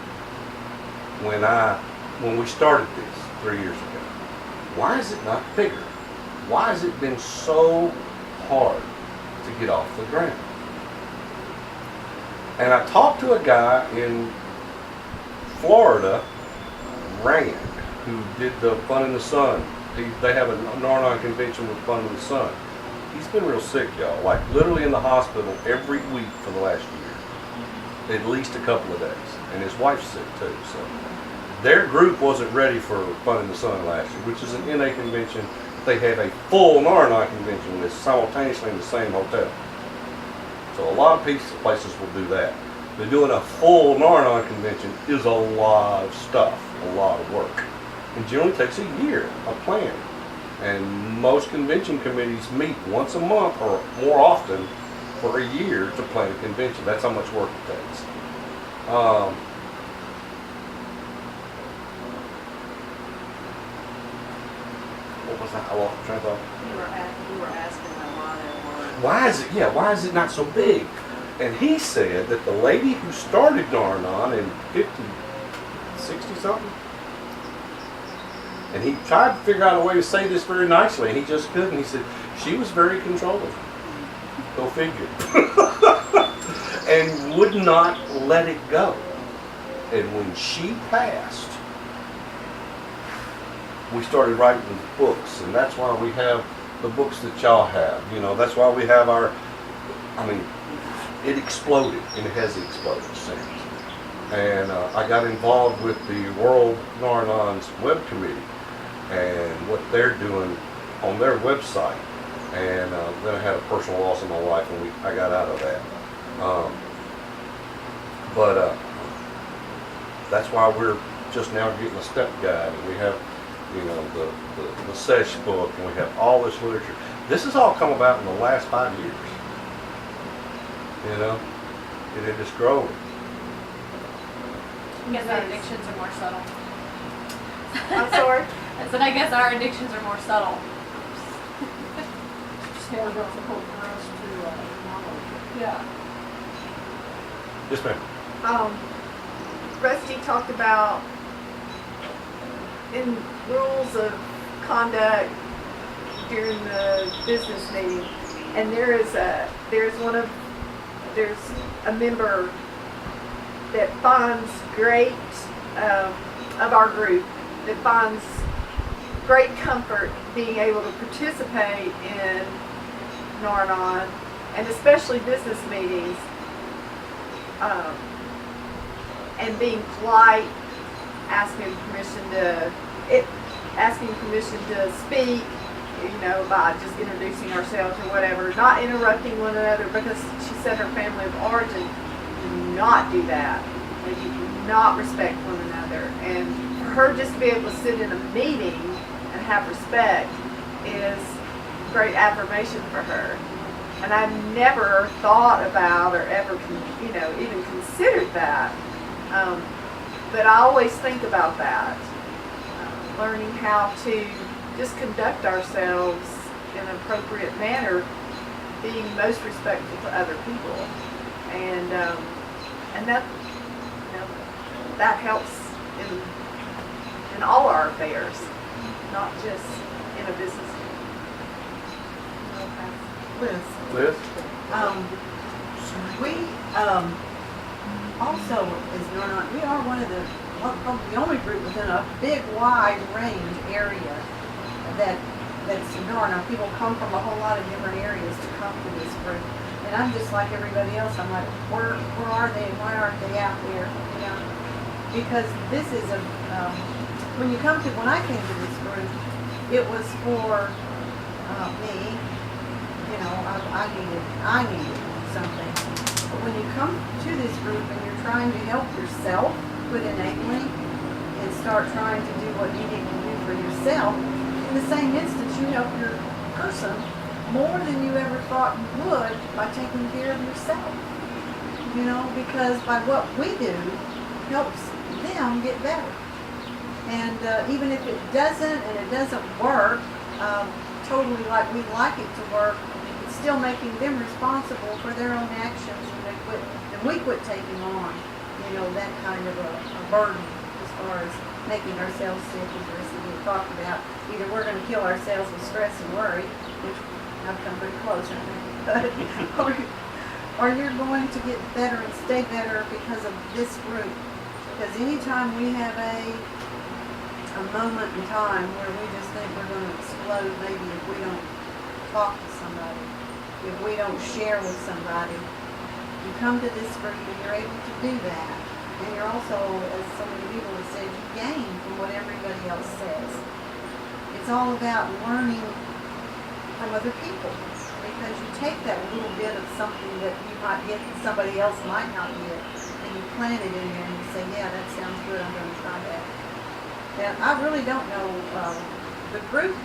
B: when we started this 3 years ago. Why is it not bigger? Why has it been so hard to get off the ground? And I talked to a guy in Florida, Rand, who did the Fun in the Sun. They have a Nar-Anon convention with Fun in the Sun. He's been real sick, y'all, like literally in the hospital every week for the last year. at least a couple of days, and his wife's sick too. So their group wasn't ready for Fun in the Sun last year, which is an NA convention. They have a full Narnon convention that's simultaneously in the same hotel. So a lot of places will do that. But doing a full Narnon convention is a lot of stuff, a lot of work. And generally takes a year of planning. And most convention committees meet once a month or more often for a year to plan a convention. That's how much work it takes. What was that? I lost the train of thought.
D: You were asking about why there weren't.
B: Why is it not so big? And he said that the lady who started Narnon in 60 something, and he tried to figure out a way to say this very nicely, and he just couldn't. He said she was very controlling. Go figure. And would not let it go. And when she passed, we started writing books, and that's why we have the books that y'all have. You know, that's why we have it exploded, and it has exploded since. And I got involved with the World Narnon's web committee and what they're doing on their website. And then I had a personal loss in my life, and I got out of that. That's why we're just now getting a step guide, and we have, you know, the SESH book, and we have all this literature. This has all come about in the last 5 years. You know, it is growing.
F: I guess our addictions are more subtle.
C: I'm sorry.
F: I said, I guess our addictions are more subtle.
E: It's more difficult for us to acknowledge.
F: Yeah.
B: Yes, ma'am.
C: Rusty talked about in rules of conduct during the business meeting, and there's a member that finds great of our group that finds great comfort being able to participate in Narnon, and especially business meetings, and being polite, asking permission to speak, you know, by just introducing ourselves or whatever, not interrupting one another, because she said her family of origin do not do that. They do not respect one another. And for her just to be able to sit in a meeting and have respect is great affirmation for her. And I never thought about or ever, even considered that. But I always think about that. Learning how to just conduct ourselves in an appropriate manner, being most respectful to other people, and that, you know, that helps in all our affairs, not just in a business.
B: Liz?
E: We also, as Narnon, we are one of probably the only group within a big, wide range area that's Narnon. People come from a whole lot of different areas to come to this group. And I'm just like everybody else. I'm like, where are they and why aren't they out there? You know, because this is when I came to this group, it was for me. You know, I needed something. But when you come to this group and you're trying to help yourself, quit enabling, and start trying to do what you need to do for yourself, in the same instance, you help your person more than you ever thought you would by taking care of yourself. You know, because by what we do helps them get better. And even if it doesn't work totally like we'd like it to work, it's still making them responsible for their own actions, and we quit taking on, you know, that kind of a burden as far as making ourselves sick, as the rest of you talked about. Either we're going to kill ourselves with stress and worry, which I've come pretty close, I think, or you're going to get better and stay better because of this group. Because anytime we have a moment in time where we just think we're going to explode, maybe if we don't talk to somebody, if we don't share with somebody, You come to this group and you're able to do that. And you're also, as so many people have said, you gain from what everybody else says. It's all about learning from other people, because you take that little bit of something that you might get that somebody else might not get, and you plant it in there and you say, yeah, that sounds good, I'm going to try that. And I really don't know, the group,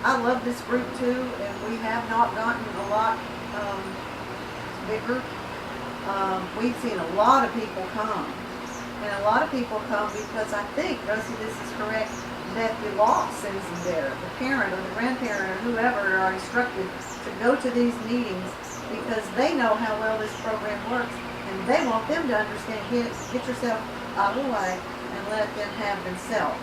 E: I love this group too, and we have not gotten a lot bigger. We've seen a lot of people come, and a lot of people come because I think, Rusty, this is correct, that the law sends them there. The parent or the grandparent or whoever are instructed to go to these meetings because they know how well this program works, and they want them to understand, get yourself out of the way and let them have themselves.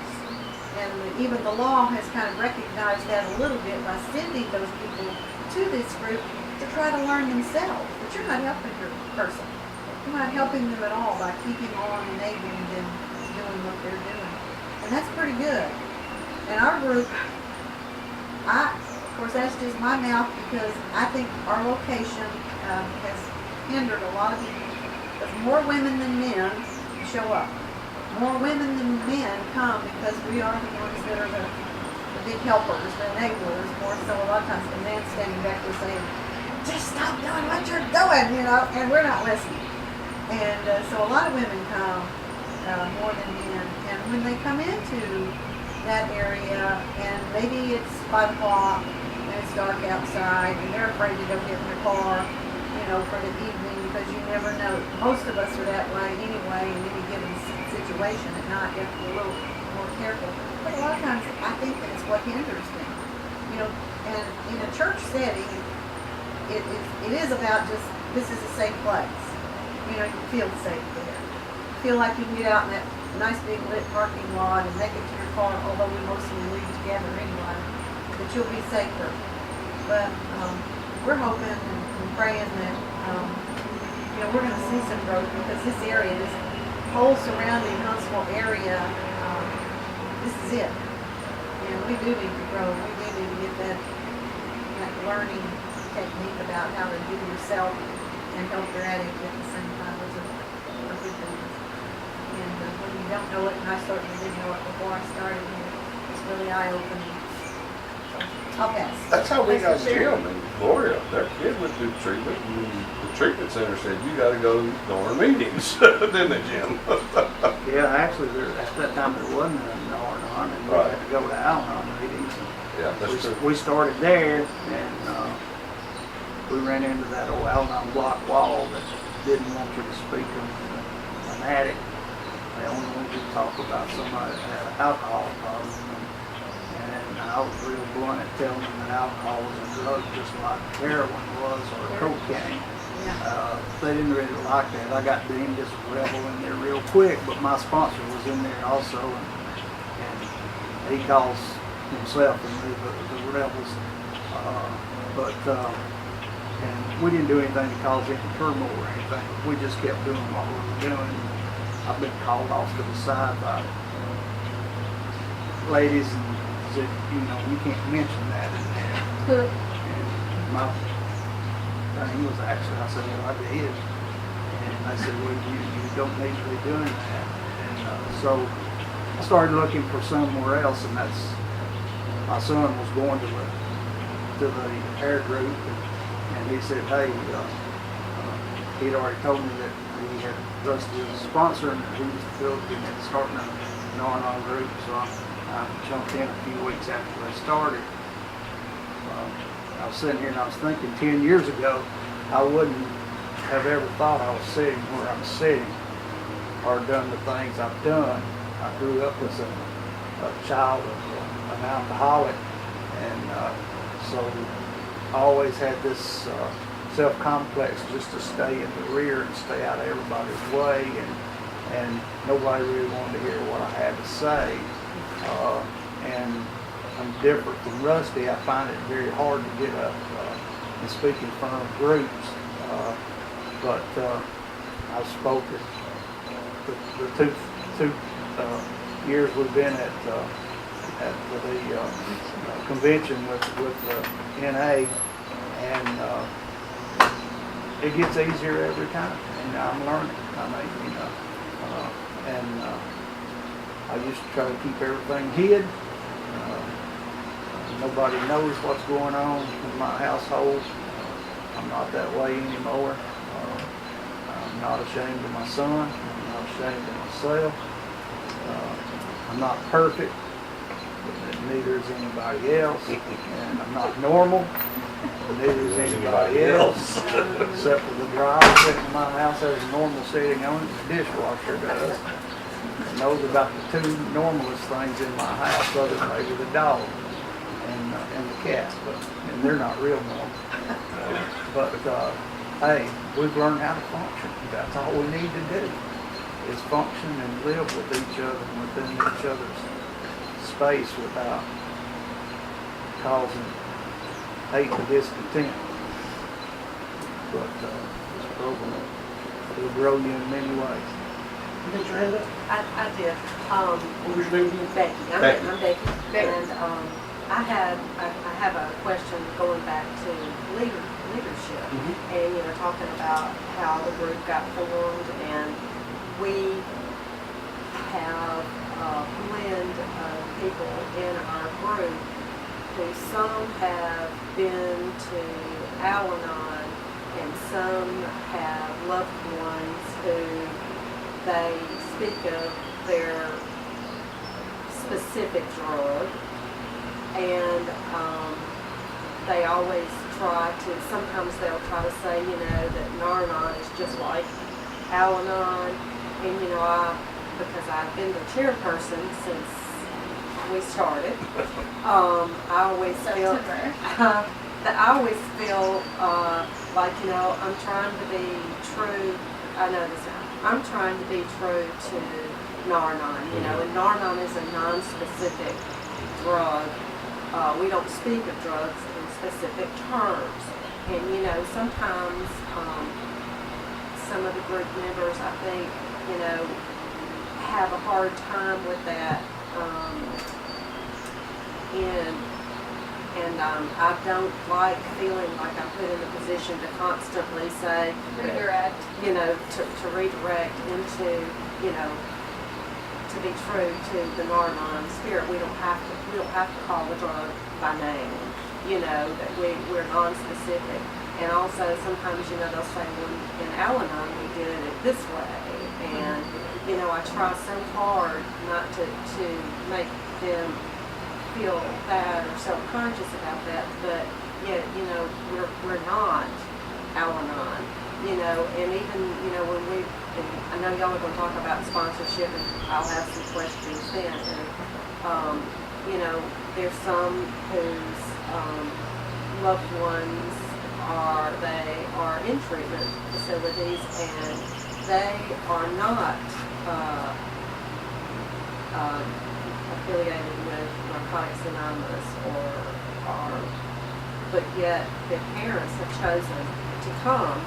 E: And even the law has kind of recognized that a little bit by sending those people to this group to try to learn themselves. But you're not helping your person. You're not helping them at all by keeping on enabling them doing what they're doing. And that's pretty good. And our group, of course that's just my mouth, because I think our location has hindered a lot of people. There's more women than men show up. More women than men come because we are the ones that are the big helpers, the enablers, more so a lot of times the men standing back there saying, just stop doing what you're doing, you know, and we're not listening. And so a lot of women come more than men. And when they come into that area, and maybe it's 5 o'clock and it's dark outside, and they're afraid to go get in their car, you know, for the evening, because you never know. Most of us are that way anyway in any given situation at night. You have to be a little more careful. But a lot of times, I think that's what hinders them. You know, and in a church setting, it is about just, this is a safe place. You know, you feel safe there. You feel like you can get out in that nice big lit parking lot and make it to your car, although we mostly leave together anyway, that you'll be safer. But we're hoping and praying that, you know, we're going to see some growth, because this area, this whole surrounding Huntsville area, this is it. And we do need to grow. We do need to get that learning technique about how to do yourself and help your addict at the same time. Those are good things. And when you don't know it, and I certainly didn't know it before I started here, it's really eye-opening. So, I'll pass.
B: That's how we got
E: Thanks for sharing.
B: Jim and Gloria. Their kid went through treatment, and the treatment center said, you gotta go to our meetings, didn't they, Jim?
A: Yeah, actually, at that time there wasn't an R&R, and we
B: Right.
A: had to go to Al-Anon meetings.
B: Yeah, that's true.
A: We started there, and we ran into that old Al-Anon block wall that didn't want you to speak of an addict. They only wanted you to talk about somebody that had an alcohol problem. And I was real blunt at telling them that alcohol was a drug just like heroin was, or cocaine.
E: Yeah.
A: They didn't really like that. I got deemed as a rebel in there real quick, but my sponsor was in there also, and he calls himself and me the rebels. And we didn't do anything to cause any turmoil or anything. We just kept doing what we were doing. I've been called off to the side by ladies and said, you know, you can't mention that in there. And my thing was actually, I said, well, I did. And they said, well, you don't need to be doing that. And so I started looking for somewhere else, and that's, my son was going to the air group, and he said, hey, he'd already told me that he had Rusty as a sponsor, and he was looking at starting an R&R group, so I jumped in a few weeks after they started. I was sitting here and I was thinking 10 years ago, I wouldn't have ever thought I was sitting where I'm sitting or done the things I've done. I grew up as a child of an alcoholic, and so I always had this self-complex just to stay in the rear and stay out of everybody's way, and nobody really wanted to hear what I had to say. And I'm different from Rusty. I find it very hard to get up and speak in front of groups, but I've spoken the two years we've been at the convention with NA, and it gets easier every time, and I'm learning. I mean, you know, I used to try to keep everything hid. Nobody knows what's going on in my household. I'm not that way anymore. I'm not ashamed of my son. I'm not ashamed of myself. I'm not perfect, but neither is anybody else. And I'm not normal, neither is anybody else. Except for the dryer sitting in my house has a normal setting on it, the dishwasher does. And those are about the two normalest things in my house, other than maybe the dog and the cat, and they're not real normal. But hey, we've learned how to function. That's all we need to do, is function and live with each other and within each other's space without causing hate and discontent. But this program will grow you in many ways.
H: Did you hand up?
D: I did.
H: What was your name again?
D: Becky. I'm Becky.
C: Becky.
D: And I have a question going back to leadership.
H: Mhm.
D: And, you know, talking about how the group got formed, and we have a blend of people in our group who some have been to Al-Anon and some have loved ones who they speak of their specific drug, and they always try to, sometimes they'll try to say, you know, that Nar-Anon is just like Al-Anon, and you know, because I've been the chairperson since we started, I always feel that I always feel like, you know, I'm trying to be true. I know this now. I'm trying to be true to Nar-Anon, you know, and Nar-Anon is a non-specific drug. We don't speak of drugs in specific terms. And, you know, sometimes some of the group members, I think, you know, have a hard time with that. And I don't like feeling like I'm put in a position to constantly say,
F: Redirect.
D: you know, to redirect into, you know, to be true to the Nar-Anon spirit. We don't have to call the drug by name, you know, that we're non-specific. And also sometimes, you know, they'll say, well, in Al-Anon we did it this way. And, you know, I try so hard not to make them feel bad or self-conscious about that, but yet, you know, we're not Al-Anon, you know, and even, you know, when and I know y'all are going to talk about sponsorship, and I'll have some questions then, and, you know, there's some whose loved ones they are in treatment facilities, and they are not affiliated with Narcotics Anonymous but yet their parents have chosen to come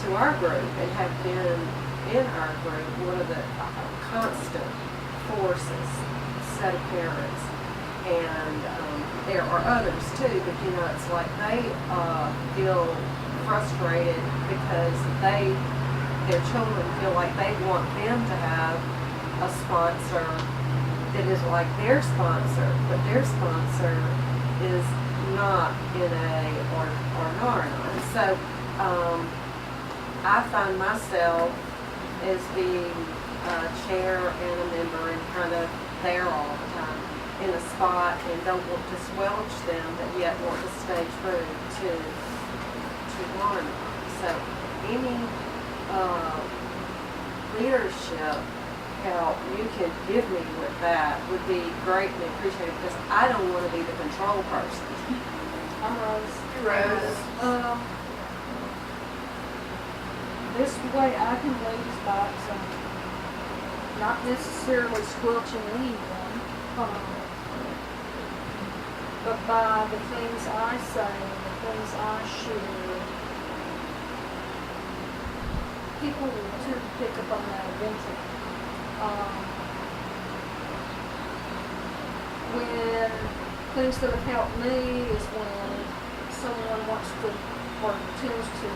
D: to our group and have been in our group one of the constant forces, set of parents. And there are others too, but you know, it's like they feel frustrated because their children feel like they want them to have a sponsor that is like their sponsor, but their sponsor is not NA or Nar-Anon. So I find myself as being a chair and a member and kind of there all the time in a spot, and don't want to squelch them, but yet want to stay true to Nar-Anon. So any leadership help you can give me with that would be greatly appreciated, because I don't want to be the control person.
E: I'm Rose.
C: Rose.
E: This way I can lead is by example, not necessarily squelching anyone, but by the things I say and the things I share. People will tend to pick up on that eventually. When things that have helped me is when someone wants to or tends to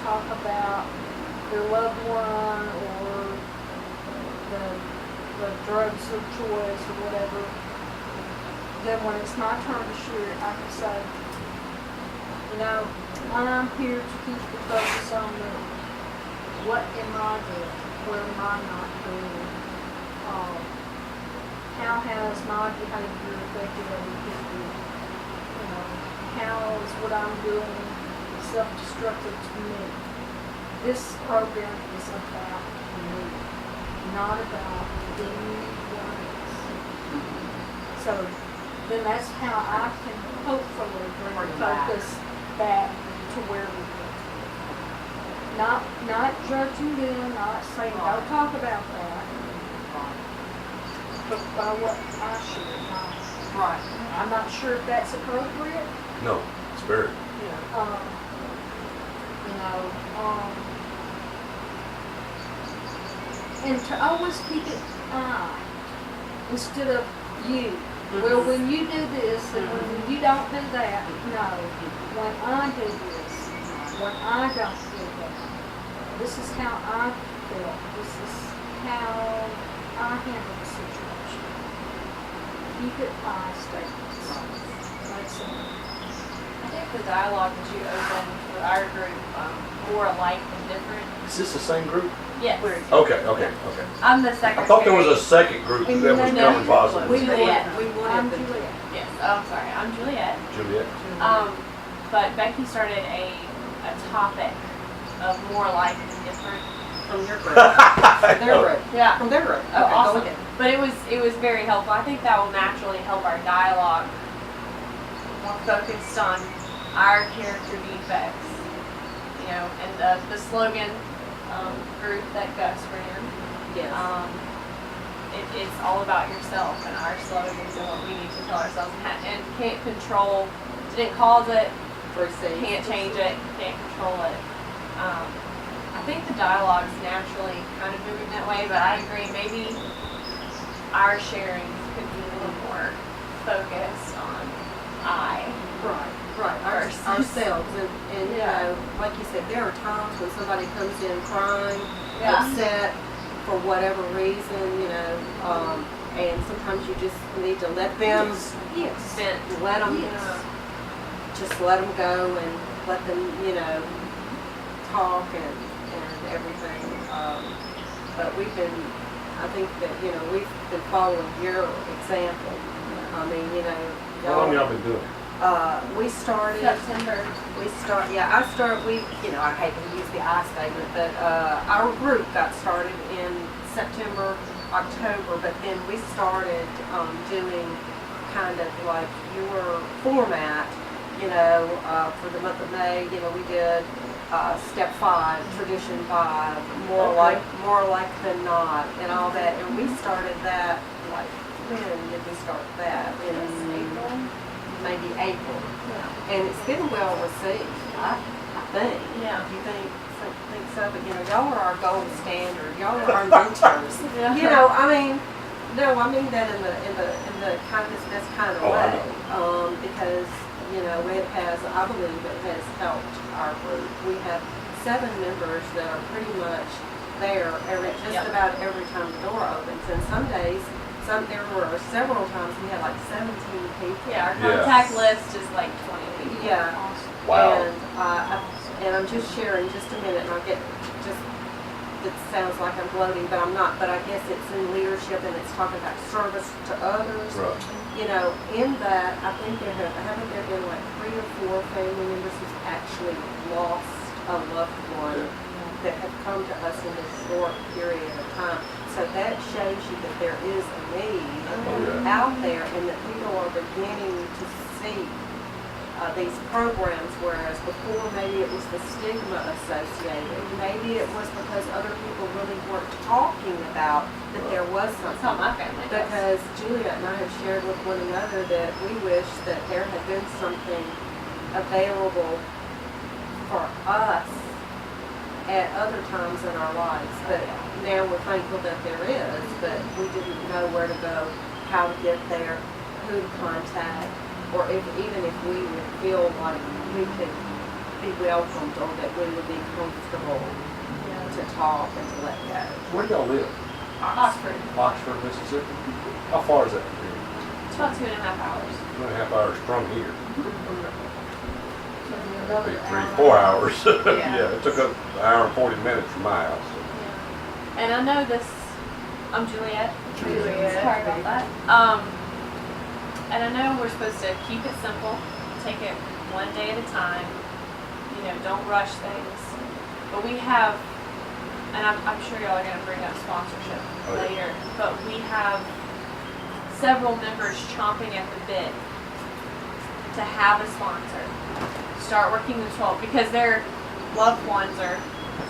E: talk about their loved one or the drugs of choice or whatever, then when it's my turn to share it, I can say, you know, I'm here to keep the focus on what am I doing, where am I not doing, how has my behavior affected other people, you know, how is what I'm doing self-destructive to me. This program is about me, not about anyone else. So then that's how I can hopefully bring the focus back to where we were. Not judging them, not saying don't talk about that, but by what I should not.
C: Right.
E: I'm not sure if that's appropriate.
B: No, it's very.
E: You know, and to always keep it I instead of you. Well, when you do this and when you don't do that, no. When I do this, when I don't do that, this is how I feel. This is how I handle the situation. Keep it I statements. That's it.
F: I think the dialogue that you opened for our group, more alike than different.
G: Is this the same group?
F: Yes.
B: Okay.
F: I'm the
B: I
F: secretary.
B: thought there was a second group that was
E: No,
B: coming possible.
D: We
F: Juliet.
E: I'm
D: wanted the
E: Juliet.
F: Yes, oh, I'm sorry, I'm Juliet.
B: Juliet.
F: But Becky started a topic of more alike than different.
D: from your group. Their group.
F: Yeah.
D: From their group.
F: Oh,
D: Okay,
F: awesome.
D: go ahead.
F: But it was very helpful. I think that will naturally help our dialogue more focused on our character defects, you know, and the slogan group that Gus ran.
D: Yes.
F: It's all about yourself and our slogans and what we need to tell ourselves and can't control, didn't cause it, can't change it, can't control it. I think the dialogue's naturally kind of moving that way, but I agree, maybe our sharing could be a little more focused on
D: Right,
F: versus-
D: ourselves, and you
F: Yeah.
D: know, like you said, there are times when somebody comes in crying,
F: Yeah.
D: upset for whatever reason, you know, and sometimes you just need to let them,
F: vent.
D: let them, just let them go and let them, you know, talk and everything. But I think that, you know, we've been following your example. I mean, you know,
B: How long y'all been doing it?
D: we started.
F: September.
D: I hate to use the I statement, but our group got started in September, October, but then we started doing kind of like your format, you know, for the month of May, you know, we did step 5, tradition 5, more like than not, and all that, and we started that, like, when did we start that? In
F: April.
D: maybe April. And it's been well received, I think.
F: Yeah.
D: Do you think so? But you know, y'all are our gold standard. Y'all are our mentors.
F: Yeah.
D: You know, I mean, no, I mean that in the kindest, best kind of
B: Oh, I
D: way. Because you know, it has, I believe, it has helped our group. We have 7 members that are pretty much there just about every time the door opens. And some days, there were several times we had like 17 people.
F: Yeah, our contact list is like 20 people.
D: Yeah.
B: Wow.
D: And I'm just sharing just a minute, and I'll get it sounds like I'm gloating, but I'm not. But I guess it's in leadership, and it's talking about service to others.
B: Right.
D: You know, in that, I think haven't there been like 3 or 4 family members who've actually lost a loved one that have come to us in this short period of time. So that shows you that there is a need out there, and that people are beginning to see these programs, whereas before maybe it was the stigma associated. Maybe it was because other people really weren't talking about that there was
F: That's how
D: something.
F: my family does.
D: Because Juliet and I have shared with one another that we wish that there had been something available for us at other times in our lives. But now we're thankful that there is, but we didn't know where to go, how to get there, who to contact, or even if we would feel like we could be welcomed or that we would be comfortable to talk and to let go.
B: Where do y'all live?
F: Oxford.
B: Oxford, Mississippi. How far is that from here?
F: It's about 2.5 hours.
B: 2.5 hours from here.
E: So the
B: It'd be
E: another
B: 3-4
E: hour.
B: hours. Yeah, it took up an hour and 40 minutes from my house.
F: And I know this, I'm Juliet.
C: Juliet.
F: Sorry about that. And I know we're supposed to keep it simple, take it one day at a time, you know, don't rush things. But we have, and I'm sure y'all are gonna bring up sponsorship
B: Oh, yeah.
F: later, but we have several members chomping at the bit to have a sponsor. Start working the 12, because their loved ones are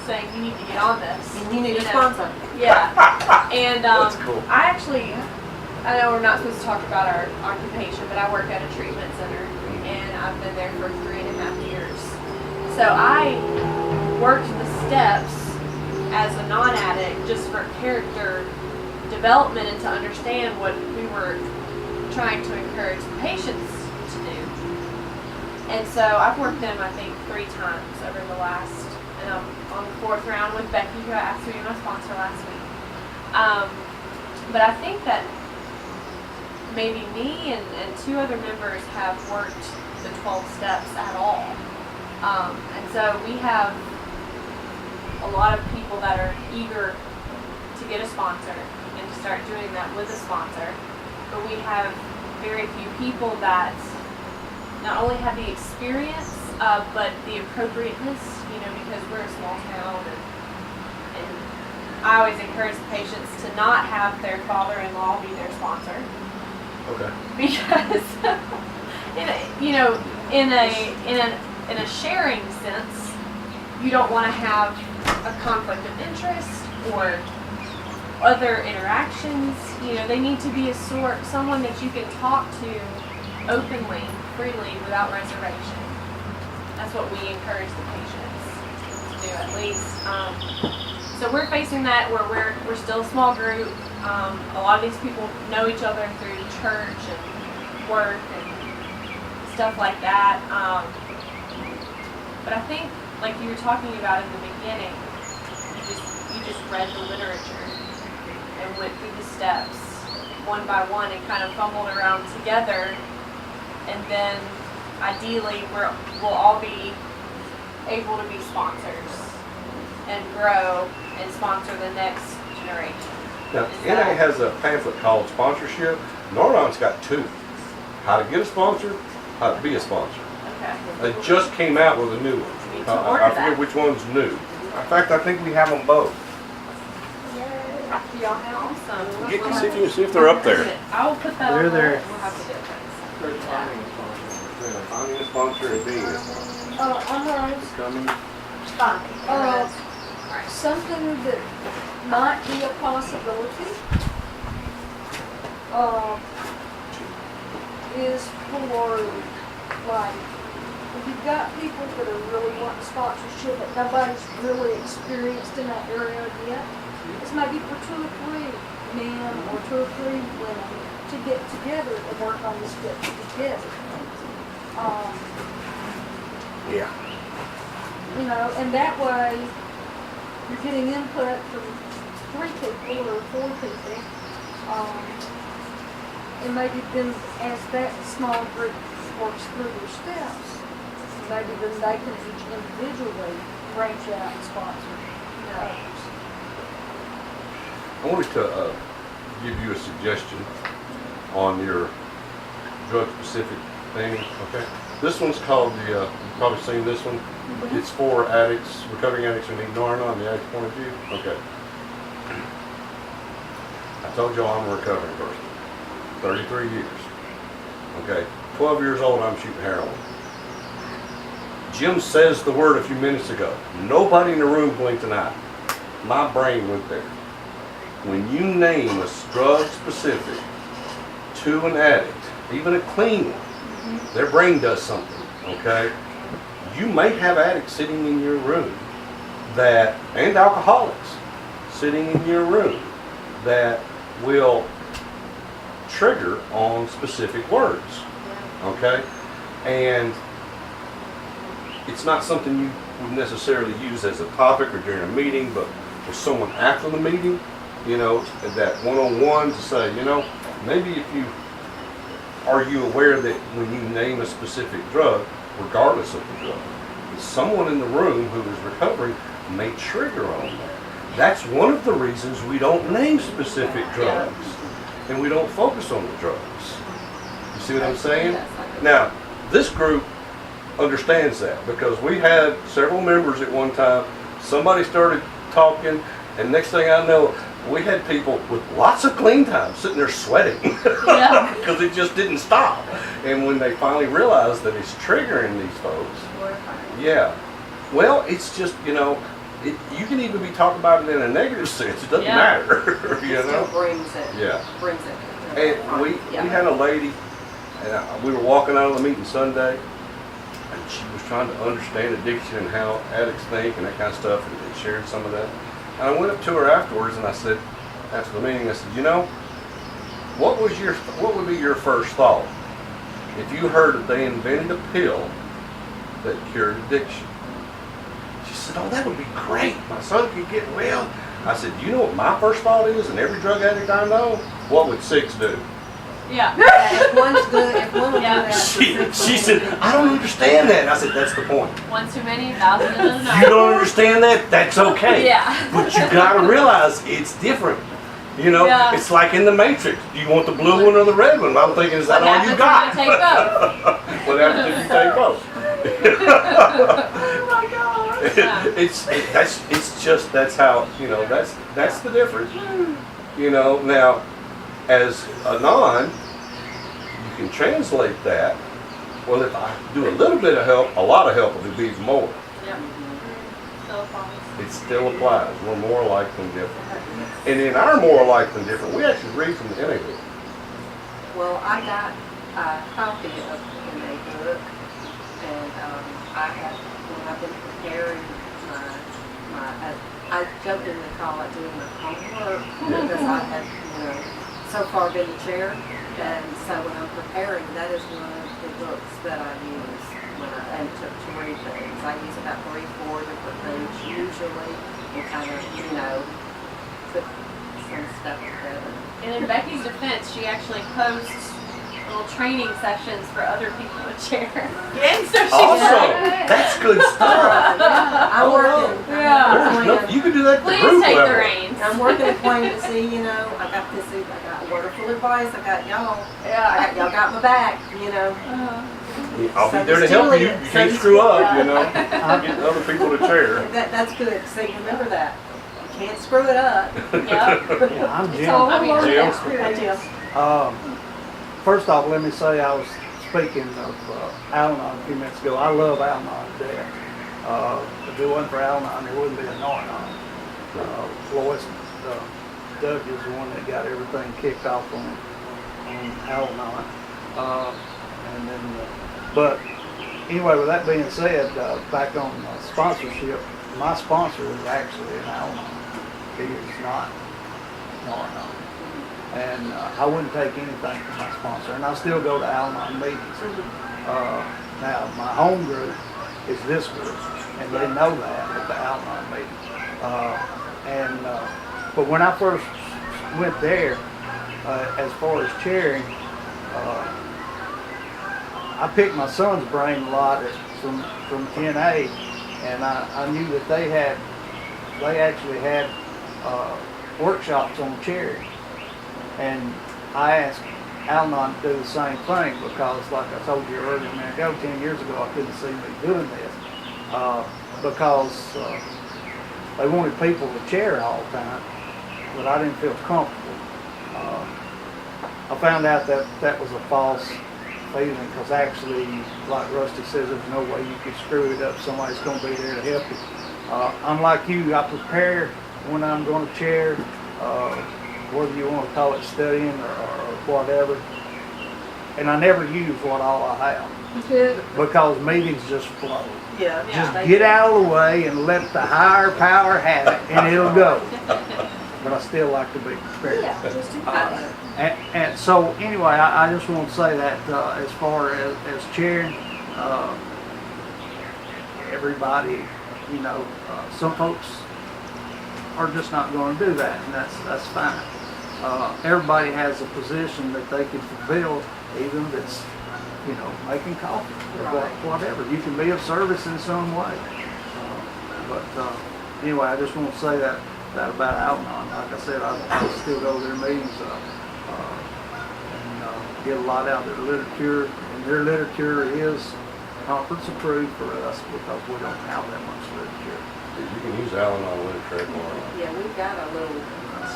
F: saying, you need to get on this.
D: And you need a
F: know?
D: sponsor.
F: Yeah. And
B: That's cool.
F: I actually, I know we're not supposed to talk about our occupation, but I work at a treatment center and I've been there for 3.5 years. So I worked the steps as a non-addict just for character development and to understand what we were trying to encourage the patients to do. And so I've worked them, I think, 3 times over the last, and I'm on the 4th round with Becky, who I asked to be my sponsor last week. But I think that maybe me and 2 other members have worked the 12 steps at all. And so we have a lot of people that are eager to get a sponsor and to start doing that with a sponsor. But we have very few people that not only have the experience, but the appropriateness, you know, because we're a small town and I always encourage the patients to not have their father-in-law be their sponsor.
B: Okay.
F: Because in a sharing sense, you don't want to have a conflict of interest or other interactions. You know, they need to be someone that you can talk to openly, freely, without reservation. That's what we encourage the patients to do, at least. So we're facing that where we're still a small group. A lot of these people know each other through church and work and stuff like that. But I think, like you were talking about in the beginning, you just read the literature and went through the steps one by one and kind of fumbled around together, and then ideally we'll all be able to be sponsors and grow and sponsor the next generation.
B: Now, NA has a pamphlet called Sponsorship. Norron's got 2. How to get a sponsor, how to be a sponsor.
F: Okay.
B: They just came out with a new one.
F: We need to order
B: I forget
F: that.
B: which one's new. In fact, I think we have them both.
F: Do y'all have some?
B: See if they're up there.
F: I will put that
A: They're
F: on
A: there.
F: We'll have to do it.
B: Finding a sponsor and being a sponsor.
E: I'm alright.
B: Coming.
E: Something that might be a possibility, is for, like, if you've got people that are really wanting sponsorship, but nobody's really experienced in that area yet, it's maybe for 2 or 3 men or 2 or 3 women to get together and work on this bit together.
B: Yeah.
E: You know, and that way, you're getting input from 3 people or 4 people. And maybe then as that small group works through their steps, maybe then they can each individually branch out and sponsor others.
B: I wanted to give you a suggestion on your drug-specific thing. Okay. This one's called the. You've probably seen this one. It's for addicts, recovering addicts who need Narcan on the addict point of view. Okay. I told y'all I'm a recovering person. 33 years. Okay. 12 years old, I'm shooting heroin. Jim says the word a few minutes ago. Nobody in the room blinked an eye. My brain went there. When you name a drug specific to an addict, even a clean one, their brain does something, okay? You may have addicts sitting in your room and alcoholics sitting in your room that will trigger on specific words, okay? And it's not something you would necessarily use as a topic or during a meeting, but for someone after the meeting, you know, that one-on-one to say, you know, maybe if you, are you aware that when you name a specific drug, regardless of the drug, someone in the room who is recovering may trigger on that. That's one of the reasons we don't name specific drugs and we don't focus on the drugs. You see what I'm saying? Now, this group understands that because we had several members at one time. Somebody started talking, and next thing I know, we had people with lots of clean time sitting there sweating
F: Yeah.
B: because it just didn't stop. And when they finally realized that it's triggering these folks, yeah. Well, it's just, you know, you can even be talking about it in a negative sense. It doesn't
F: Yeah.
B: matter, you
D: It still
B: know?
D: brings it.
B: Yeah.
D: Brings it.
B: And we
D: Yeah.
B: had a lady, and we were walking out of the meeting Sunday, and she was trying to understand addiction and how addicts think and that kind of stuff, and shared some of that. And I went up to her afterwards, and I said, after the meeting, I said, you know, what would be your first thought if you heard that they invented a pill that cured addiction? She said, oh, that would be great. My son could get well. I said, you know what my first thought is, and every drug addict I know, what would 6 do?
F: Yeah.
D: If one's good, if one will do
F: Yeah.
D: that.
B: She said, I don't understand that. And I said, that's the point.
F: One too many, 1,000 in a
B: You don't understand that? That's okay.
F: Yeah.
B: But you gotta realize it's different. You know,
F: Yeah.
B: it's like in the Matrix. Do you want the blue one or the red one? I'm thinking, is that
F: What
B: all you
F: happens
B: got?
F: when you take both?
B: What happens if you take both?
C: Oh my God.
F: Yeah.
B: It's just that's how, you know, that's the difference. You know, now as a non, you can translate that. Well, if I do a little bit of help, a lot of help would be even more.
F: Yep. Still applies.
B: It still applies. We're more alike than different. And in our more alike than different, we actually read from the NA book.
D: Well, I got a copy of the NA book, and I have, when I've been preparing I jokingly call it doing my homework, because I have, you know, so far been the chair, and so when I'm preparing, that is one of the books that I use when I to read things. I use about 3-4 different things usually, and kind of, you know, put some stuff together.
F: And in Becky's defense, she actually posts little training sessions for other people to chair.
C: Yeah, so she's
B: Awesome! That's good stuff.
D: I'm
B: Oh,
D: working.
F: Yeah.
B: No, you can do that at the
F: Please
B: group
F: take the
B: level.
F: reins.
D: I'm working a plan to see, you know, I got this, I got wonderful advice, I got y'all, y'all got my back, you know.
B: I'll be
D: So
B: there to
D: the
B: help you.
D: stimulus-
B: You can't
D: so the
B: screw up,
D: stimulus-
B: you know. Getting other people to chair.
D: That's good, see, remember that. You can't screw it up.
F: Yep.
A: Yeah, I'm Jim.
F: all I mean,
B: Jim.
D: Hi, Jim.
A: First off, let me say I was speaking of Al-Anon a few minutes ago. I love Al-Anon to death. If it wasn't for Al-Anon, there wouldn't be a Nar-Anon. Lois Doug is the one that got everything kicked off on Al-Anon. And then, but anyway, with that being said, back on sponsorship, my sponsor is actually an Al-Anon. He is not Nar-Anon. And I wouldn't take anything from my sponsor, and I still go to Al-Anon meetings. Now, my home group is this group, and they know that at the Al-Anon meetings. But when I first went there, as far as chairing, I picked my son's brain a lot from NA, and I knew that they actually had workshops on chairing. And I asked Al-Anon to do the same thing because, like I told you earlier a minute ago, 10 years ago, I couldn't see me doing this because they wanted people to chair all the time, but I didn't feel comfortable. I found out that that was a false feeling because actually, like Rusty says, there's no way you could screw it up. Somebody's going to be there to help you. Unlike you, I prepare when I'm going to chair. Whether you want to call it studying or whatever. And I never use what all I have because meetings just flow.
D: Yeah.
A: Just get out of the way and let the higher power have it and it'll go. But I still like to be prepared. And so anyway, I just want to say that as far as chairing, everybody, you know, some folks are just not going to do that, and that's fine. Everybody has a position that they can fulfill, even if it's, you know, making coffee or whatever. You can be of service in some way. But anyway, I just want to say that about Al-Anon. Like I said, I still go to their meetings and get a lot out of their literature. And their literature is conference approved for us because we don't have that much literature.
B: You can use Al-Anon literature more.
D: Yeah, we've got a little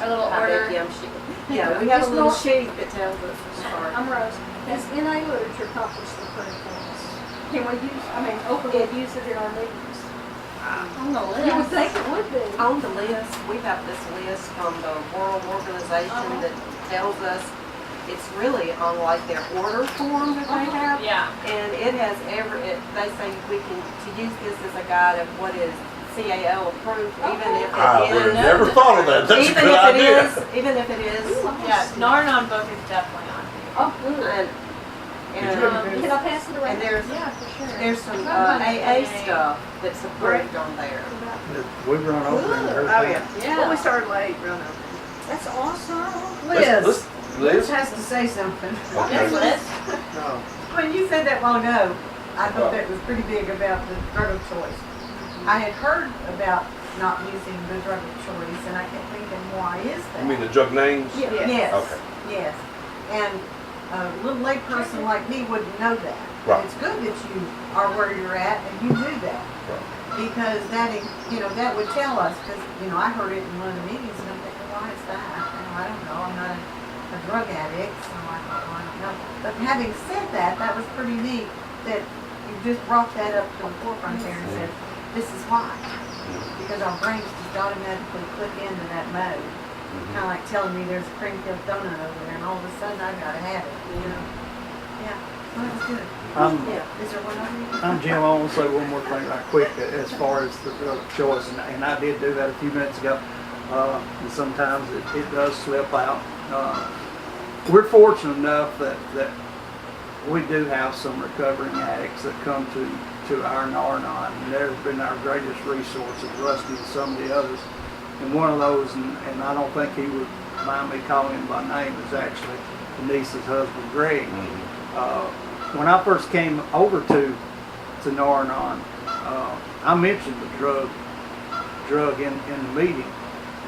F: order.
D: sheet. Yeah, we have a little sheet that tells us the start.
E: I'm Rose. Does NA literature publish the curriculums? Can we use, openly use it in our meetings?
D: On the list.
E: You would think it would be.
D: On the list, we have this list from the World Organization that tells us it's really on like their order form that they have.
F: Yeah.
D: And it has they say we can to use this as a guide of what is CAO approved, even if
B: I
D: it
B: would
D: is.
B: have never thought of that. That's a good idea.
D: Even if it is.
F: Yeah, Narnon book is definitely on here.
E: Oh, good. Can I pass it around?
D: And there's
F: Yeah, for sure.
D: there's some AA stuff that's approved on there.
A: We run over in there.
C: Oh, yeah.
F: Yeah.
C: Well, we started late, run over.
E: That's awesome.
B: Liz?
I: has to say something.
B: Okay.
A: No.
I: When you said that a while ago, I thought that was pretty big about the drug of choice. I had heard about not using the drug of choice, and I kept thinking, why is that?
B: You mean the drug names?
I: Yes,
B: Okay.
I: yes. And a little lay person like me wouldn't know that.
B: Right.
I: It's good that you are where you're at and you do that. Because that, that would tell us, because, I heard it in one of the meetings and I'm thinking, why is that? I don't know, I'm not a drug addict, so I thought, well, I don't know. But having said that, that was pretty neat that you just brought that up to the forefront there and said, this is why. Because our brains just automatically click into that mode. Kind of like telling me there's a cream-filled donut over there and all of a sudden I've got to have it, Yeah, well, that was good. Is there one over here?
A: I'm Jim. I want to say one more thing right quick as far as the drug of choice, and I did do that a few minutes ago. And sometimes it does slip out. We're fortunate enough that we do have some recovering addicts that come to our Narnon, and they've been our greatest resource, as Rusty and some of the others. And one of those, and I don't think he would mind me calling him by name, is actually Denise's husband, Greg. When I first came over to Narnon, I mentioned the drug in the meeting,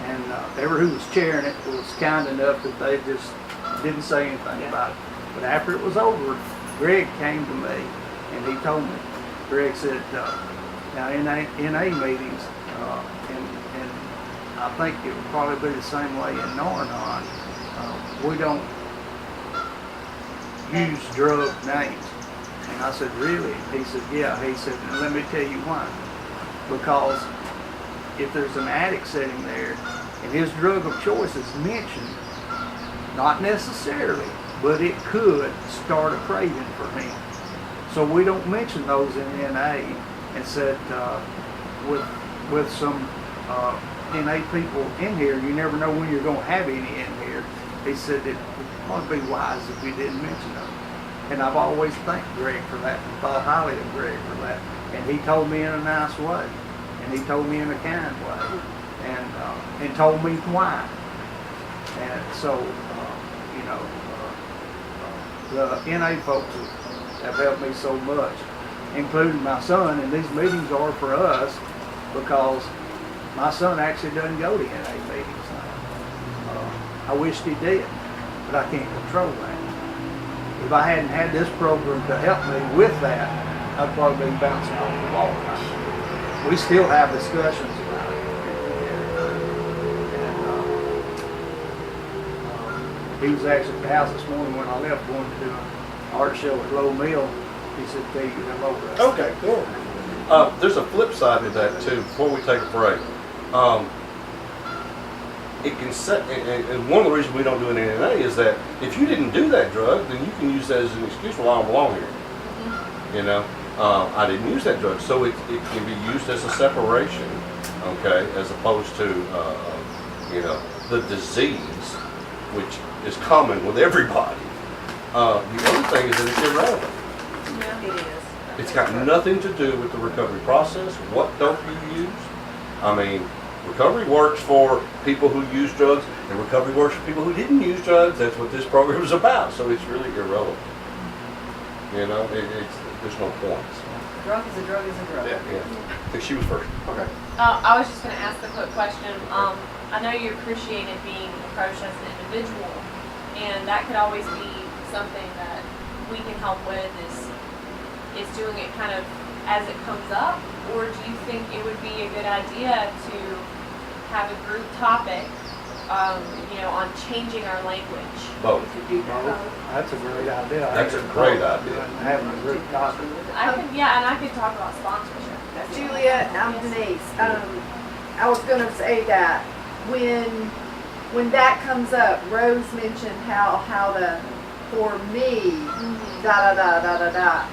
A: and everyone who was chairing it was kind enough that they just didn't say anything about it. But after it was over, Greg came to me and he told me. Greg said, now in NA meetings, and I think it would probably be the same way in Narnon, we don't use drug names. And I said, really? He said, yeah. He said, and let me tell you why. Because if there's an addict sitting there and his drug of choice is mentioned, not necessarily, but it could start a craving for him. So we don't mention those in NA, and said with some NA people in here, you never know when you're going to have any in here. He said it would be wise if we didn't mention them. And I've always thanked Greg for that and thought highly of Greg for that. And he told me in a nice way, and he told me in a kind way, and told me why. And so, the NA folks have helped me so much, including my son, and these meetings are for us because my son actually doesn't go to NA meetings now. I wished he did, but I can't control that. If I hadn't had this program to help me with that, I'd probably be bouncing off the wall now. We still have discussions about it. He was actually at the house this morning when I left, going to do an art show at Low Mill. He said, "Tell you hello."
B: Okay, cool. There's a flip side to that too. Before we take a break, it can set, and one of the reasons we don't do an NA is that if you didn't do that drug, then you can use that as an excuse. Well, I don't belong here. I didn't use that drug, so it can be used as a separation, okay, as opposed to the disease, which is common with everybody. The other thing is that it's irrelevant.
D: It is.
B: It's got nothing to do with the recovery process. What don't you use? I mean, recovery works for people who use drugs, and recovery works for people who didn't use drugs. That's what this program is about. So it's really irrelevant. You know, there's no points.
I: Drug is a drug is a drug.
G: Yeah.
B: Yeah. I think she was first.
G: Okay.
F: I was just going to ask the quick question. I know you appreciated being approached as an individual, and that could always be something that we can help with is doing it kind of as it comes up, or do you think it would be a good idea to have a group topic, on changing our language?
B: Both.
A: That's a great idea.
B: That's a great idea.
A: Having a group topic.
F: And I could talk about sponsorship.
C: Julia, I'm Denise. I was gonna say that when that comes up, Rose mentioned how the, for me, da da da da da da.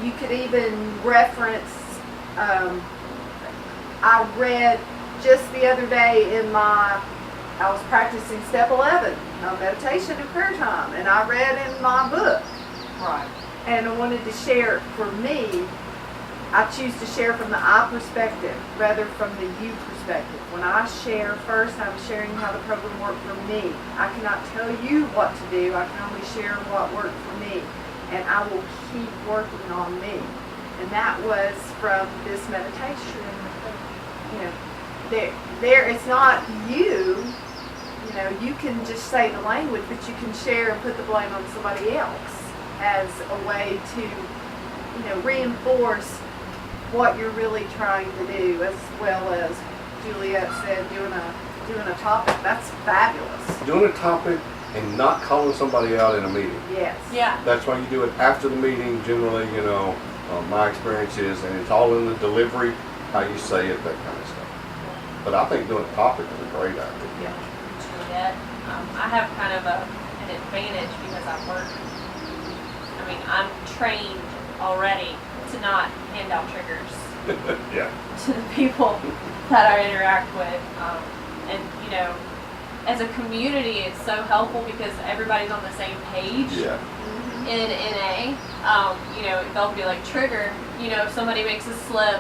C: You could even reference, I read just the other day I was practicing step 11, meditation and prayer time, and I read in my book.
I: Right.
C: And I wanted to share, for me, I choose to share from the I perspective rather from the you perspective. When I share first, I'm sharing how the program worked for me. I cannot tell you what to do. I can only share what worked for me. And I will keep working on me. And that was from this meditation. There it's not you. You can just say the language, but you can share and put the blame on somebody else as a way to, reinforce what you're really trying to do, as well as Juliet said, doing a topic. That's fabulous.
B: Doing a topic and not calling somebody out in a meeting.
C: Yes.
F: Yeah.
B: That's why you do it after the meeting, generally, my experience is, and it's all in the delivery, how you say it, that kind of stuff. But I think doing a topic is a great idea.
F: Juliet, I have kind of an advantage because I'm trained already to not hand out triggers
B: Yeah.
F: to the people that I interact with. As a community, it's so helpful because everybody's on the same page.
B: Yeah.
F: In NA, they'll be like, trigger, if somebody makes a slip,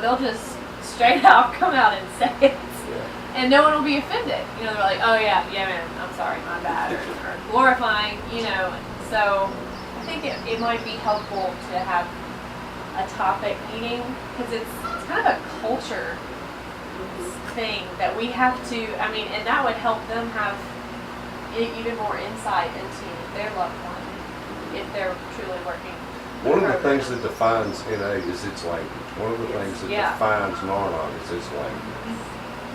F: they'll just straight out come out and say it.
B: Yeah.
F: And no one will be offended. They're like, oh yeah, man, I'm sorry, my bad, or glorifying, So I think it might be helpful to have a topic meeting because it's kind of a culture thing that we have to, and that would help them have even more insight into their loved one if they're truly working.
B: One of the things that defines NA is its language. One of the things that defines Narnon is its language.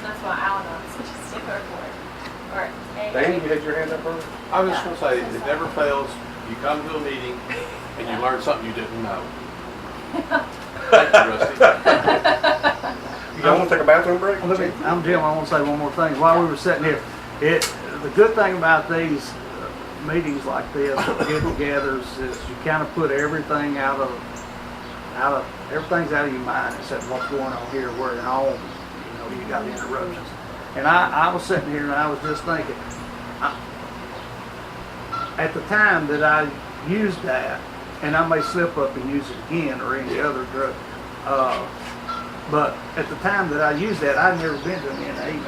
F: That's why Al-Anon is such a stickler for it. Or
B: Danny, you had your hand up earlier?
G: I was just gonna say, it never fails, you come to a meeting and you learn something you didn't know. Thank you, Rusty.
B: You don't want to take a bathroom break?
A: I'm Jim. I want to say one more thing. While we were sitting here, the good thing about these meetings like this, get-togethers, is you kind of put everything everything's out of your mind except what's going on here. We're at home. You got the interruptions. And I was sitting here and I was just thinking, at the time that I used that, and I may slip up and use it again or any other drug, but at the time that I used that, I'd never been to an NA meeting.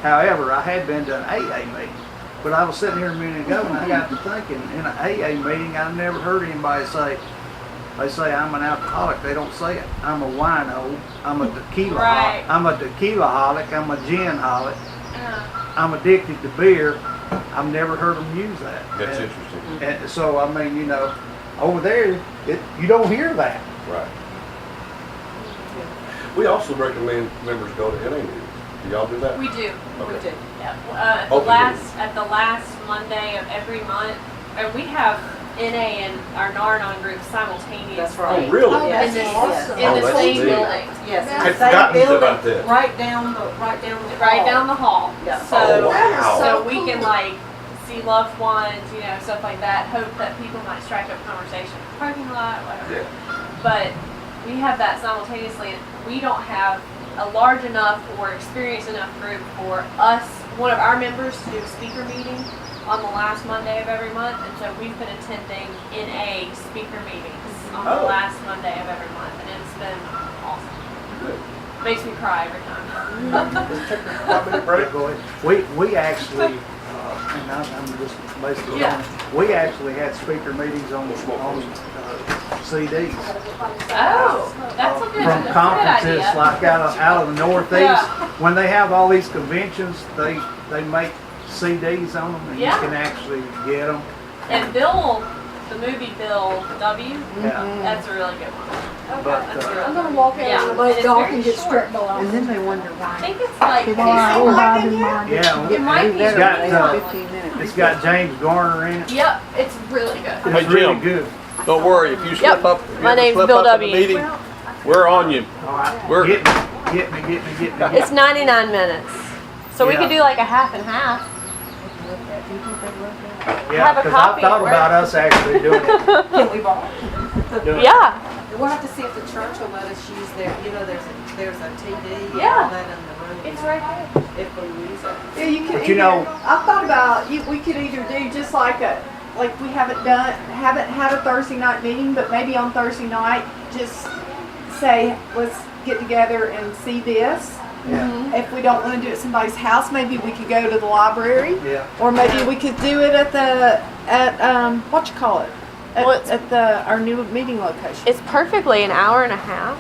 A: However, I had been to an AA meeting. But I was sitting here a minute ago and I got to thinking, in an AA meeting, I've never heard anybody say, they say I'm an alcoholic. They don't say it. I'm a wino. I'm a tequila
F: Right.
A: I'm a tequila-holic. I'm a gin-holic. I'm addicted to beer. I've never heard them use that.
B: That's
A: And-
B: interesting.
A: And so, over there, you don't hear that.
B: Right. We also recommend members go to NA meetings. Do y'all do that?
F: we do.
B: Okay.
F: Yeah.
B: Open
F: At the last Monday of every month, and we have NA and our Narnon group simultaneously.
I: That's right.
B: Oh, really?
I: Oh,
F: In
I: that's
F: the,
I: awesome.
F: in the
B: that's
F: same
B: neat.
F: building.
I: Yes,
B: I'd
I: the same
B: forgotten about
I: building,
B: that.
I: right down the
F: Right down the hall.
I: Yeah.
F: So,
B: Oh, wow.
F: so we can see loved ones, stuff like that. Hope that people might strike up conversation in the parking lot, whatever.
B: Yeah.
F: But we have that simultaneously, and we don't have a large enough or experienced enough group for us, one of our members, to do a speaker meeting. on the last Monday of every month, and so we've been attending NA speaker meetings on the
A: Oh.
F: last Monday of every month, and it's been awesome.
B: Good.
F: Makes me cry every time.
B: Let's take a 5-minute break.
A: We actually, and I'm just basically,
F: Yeah.
A: we actually had speaker meetings on CDs.
F: Oh, that's a good,
A: From
F: that's a good
A: conferences
F: idea.
A: like out of the Northeast.
F: Yeah.
A: When they have all these conventions, they make CDs on them and
F: Yeah.
A: you can actually get them.
F: And Bill, the movie Bill W,
A: Yeah.
F: that's a really good one.
A: But,
F: That's a really
H: I'm
F: good
H: gonna walk out
F: Yeah,
H: and
F: and
H: let
F: it's
H: dog
F: very
H: and get
F: short.
H: stripped below.
I: And then they wonder
F: I
I: why.
F: think it's like,
H: Why?
F: it
H: Why did mine
A: Yeah,
F: might be
A: it's got,
F: short.
I: 15 minutes.
A: it's got James Garner in it.
F: Yep, it's really good.
G: Hey,
A: It's really
G: Jim.
A: good.
G: Don't worry, if you slip up, if you
F: My
G: ever
F: name's
G: slip
F: Bill
G: up in
F: W.
G: the meeting, we're on you.
A: All right,
G: We're-
A: get me.
F: It's 99 minutes. So we
A: Yeah.
F: could do like a half and half.
A: Yeah,
F: have a
A: because
F: copy
A: I thought
F: at
A: about
F: work.
A: us actually doing it.
D: Can we borrow?
A: doing it.
F: Yeah.
D: We'll have to see if the church will let us use their, there's a TV and
F: Yeah.
D: all that in the room.
F: It's right there.
D: If we use it.
C: Yeah, you could
A: But you
C: either,
A: know-
C: I thought about, we could either do just like we haven't had a Thursday night meeting, but maybe on Thursday night, just say, let's get together and see this.
A: Yeah,
C: If we don't want to do it at somebody's house, maybe we could go to the library.
A: yeah.
C: Or maybe we could do it at what you call it?
F: Well, it's-
C: Our new meeting location.
F: It's perfectly an hour and a half.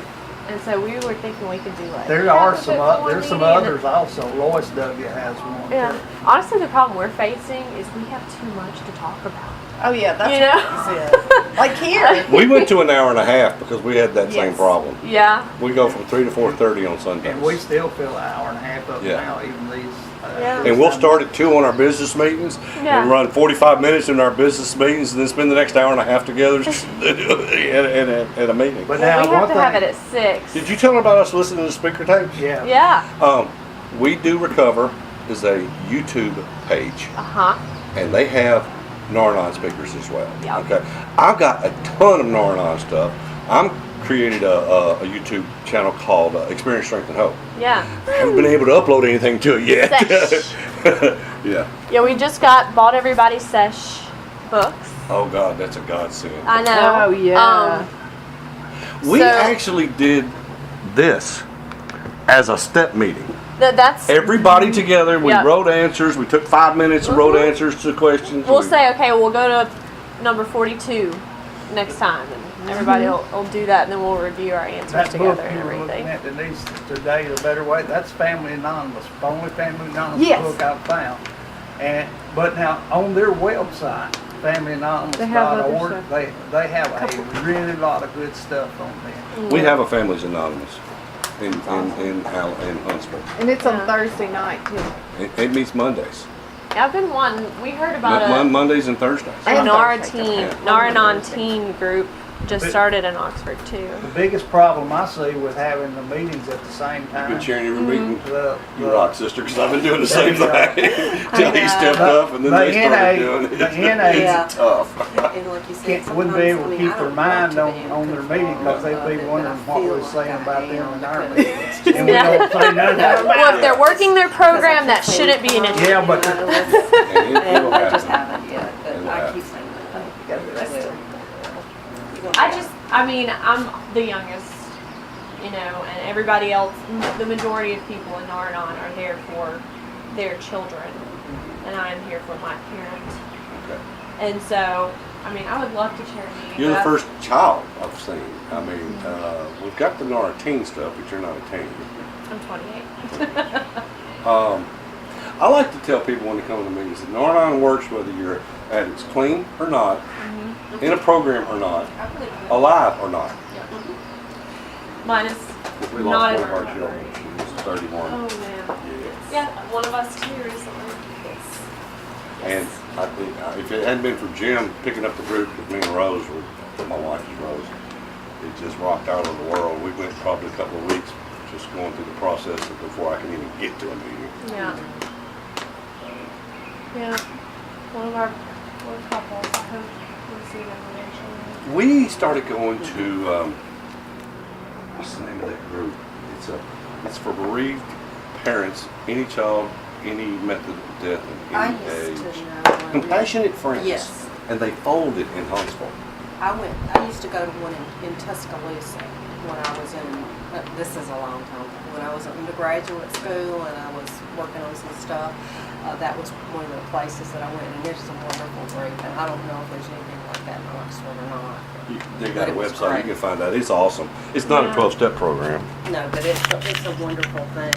F: And so we were thinking we could do like.
A: There
F: half
A: are
F: of
A: some,
F: it for one
A: there's some
F: meeting and
A: others also. Lois W has one.
F: Yeah.
A: too.
F: Honestly, the problem we're facing is we have too much to talk about.
C: Oh yeah, that's
F: You know?
C: like here.
B: We went to an hour and a half because we had that same
C: Yes.
B: problem.
F: Yeah.
B: We go from 3 to 4:30 on Sundays.
A: And we still feel an hour and a half up
B: Yeah.
A: now, even these.
F: Yeah.
B: And we'll start at 2 on our business meetings
F: Yeah.
B: and run 45 minutes in our business meetings and then spend the next hour and a half together at a meeting.
A: But
F: Well,
A: now,
F: we have
A: one
F: to have it
A: thing,
F: at 6.
B: Did you tell them about us listening to the speaker tapes?
A: yeah.
F: Yeah.
B: We Do Recover is a YouTube page,
F: Uh-huh.
B: and they have Nar-Anon speakers as well.
F: Yeah.
B: Okay. I've got a ton of Nar-Anon stuff. I'm created a YouTube channel called Experience, Strength, and Hope.
F: Yeah.
B: Haven't been able to upload anything to it yet.
F: Sesh.
B: Yeah.
F: Yeah, we just bought everybody's Sesh books.
B: Oh God, that's a godsend.
F: I know.
C: Oh, yeah.
B: We
F: So-
B: actually did this as a step meeting.
F: That's.
B: Everybody together, we
F: Yeah.
B: wrote answers. We took 5 minutes and wrote answers to questions.
F: We'll
B: We-
F: say, okay, we'll go to number 42 next time, and everybody will do that, and then we'll review our answers
A: That book
F: together and
A: you were looking
F: everything.
A: at that needs today, The Better Way, that's Family Anonymous, the only Family Anonymous
C: Yes.
A: book I've found. But now, on their website, FamilyAnonymous.org, they have a really lot of good stuff on there.
B: We have a Families Anonymous in Huntsville.
C: And it's on Thursday night too.
B: It meets Mondays.
F: I've been wanting. We heard about
B: Mondays and Thursdays.
F: a Nara
C: Thursday.
F: teen,
B: Yeah.
F: Nar-Anon teen group just
A: But-
F: started in Oxford too.
A: The biggest problem I see with having the meetings at the same
B: You've
A: time,
B: been chairing every meeting.
A: the
B: You rock, sister, because I've been doing the same
A: Yeah.
B: thing. Till he stepped up and then
A: The
B: they started
A: NA
B: doing it.
A: the NA
B: It's tough.
D: And like you said,
A: wouldn't be able to
D: sometimes,
A: keep
D: I
A: their
D: don't
A: mind
D: want to be
A: on their meeting because they'd be
D: but
A: wondering
D: I
A: what
D: feel
A: we're
D: like
A: saying
D: I
A: about them
D: am
A: in our
D: because
A: meetings.
D: it's
A: And we don't say nothing about
F: Well, if
A: it.
F: they're working their program, that shouldn't be an issue.
A: Yeah, but
B: And it will
D: And I just
B: happen.
D: haven't yet, but
B: It'll
D: I
B: happen.
D: keep saying that.
F: I mean, I'm the youngest, you know, and everybody else, the majority of people in Nar-Anon are there for their children, and I'm here for my parents.
B: Okay.
F: And so, I mean, I would love to chair a meeting.
B: You're the
F: but
B: first child I've seen. I mean, we've got the Nara teen stuff, but you're not a teen.
F: I'm 28.
B: I like to tell people when they come to meetings that Nar-Anon works whether your addict's clean or not, in a program or not,
D: I believe you.
B: alive or not.
F: Mine is
B: We
F: not
B: lost
F: in
B: one of our
F: our
B: children. She was 31.
F: Oh, man. Yeah, one of us too recently.
B: And I think if it hadn't been for Jim picking up the group with me and Rose, or my wife is Rose, it just rocked out of the world. We went probably a couple of weeks just going through the process before I can even get to a meeting.
F: Yeah. Yeah. One of our couples, I hope we'll see them eventually.
B: We started going to what's the name of that group? It's for bereaved parents, any child
J: any method of death in
D: I
J: any
D: used
J: age.
D: to know one.
J: Compassionate Friends.
D: Yes.
J: And they folded in Huntsville.
D: I used to go to one in Tuscaloosa when I was in, this is a long time ago, when I was in undergraduate school and I was working on some stuff. That was one of the places that I went, and there's some wonderful group, and I don't know if there's anything like that in Knoxville or not.
J: They
D: But
J: got a
D: it was
J: website,
D: great.
J: you can find out. It's awesome. It's not a 12-step program.
D: No, but it's a wonderful thing.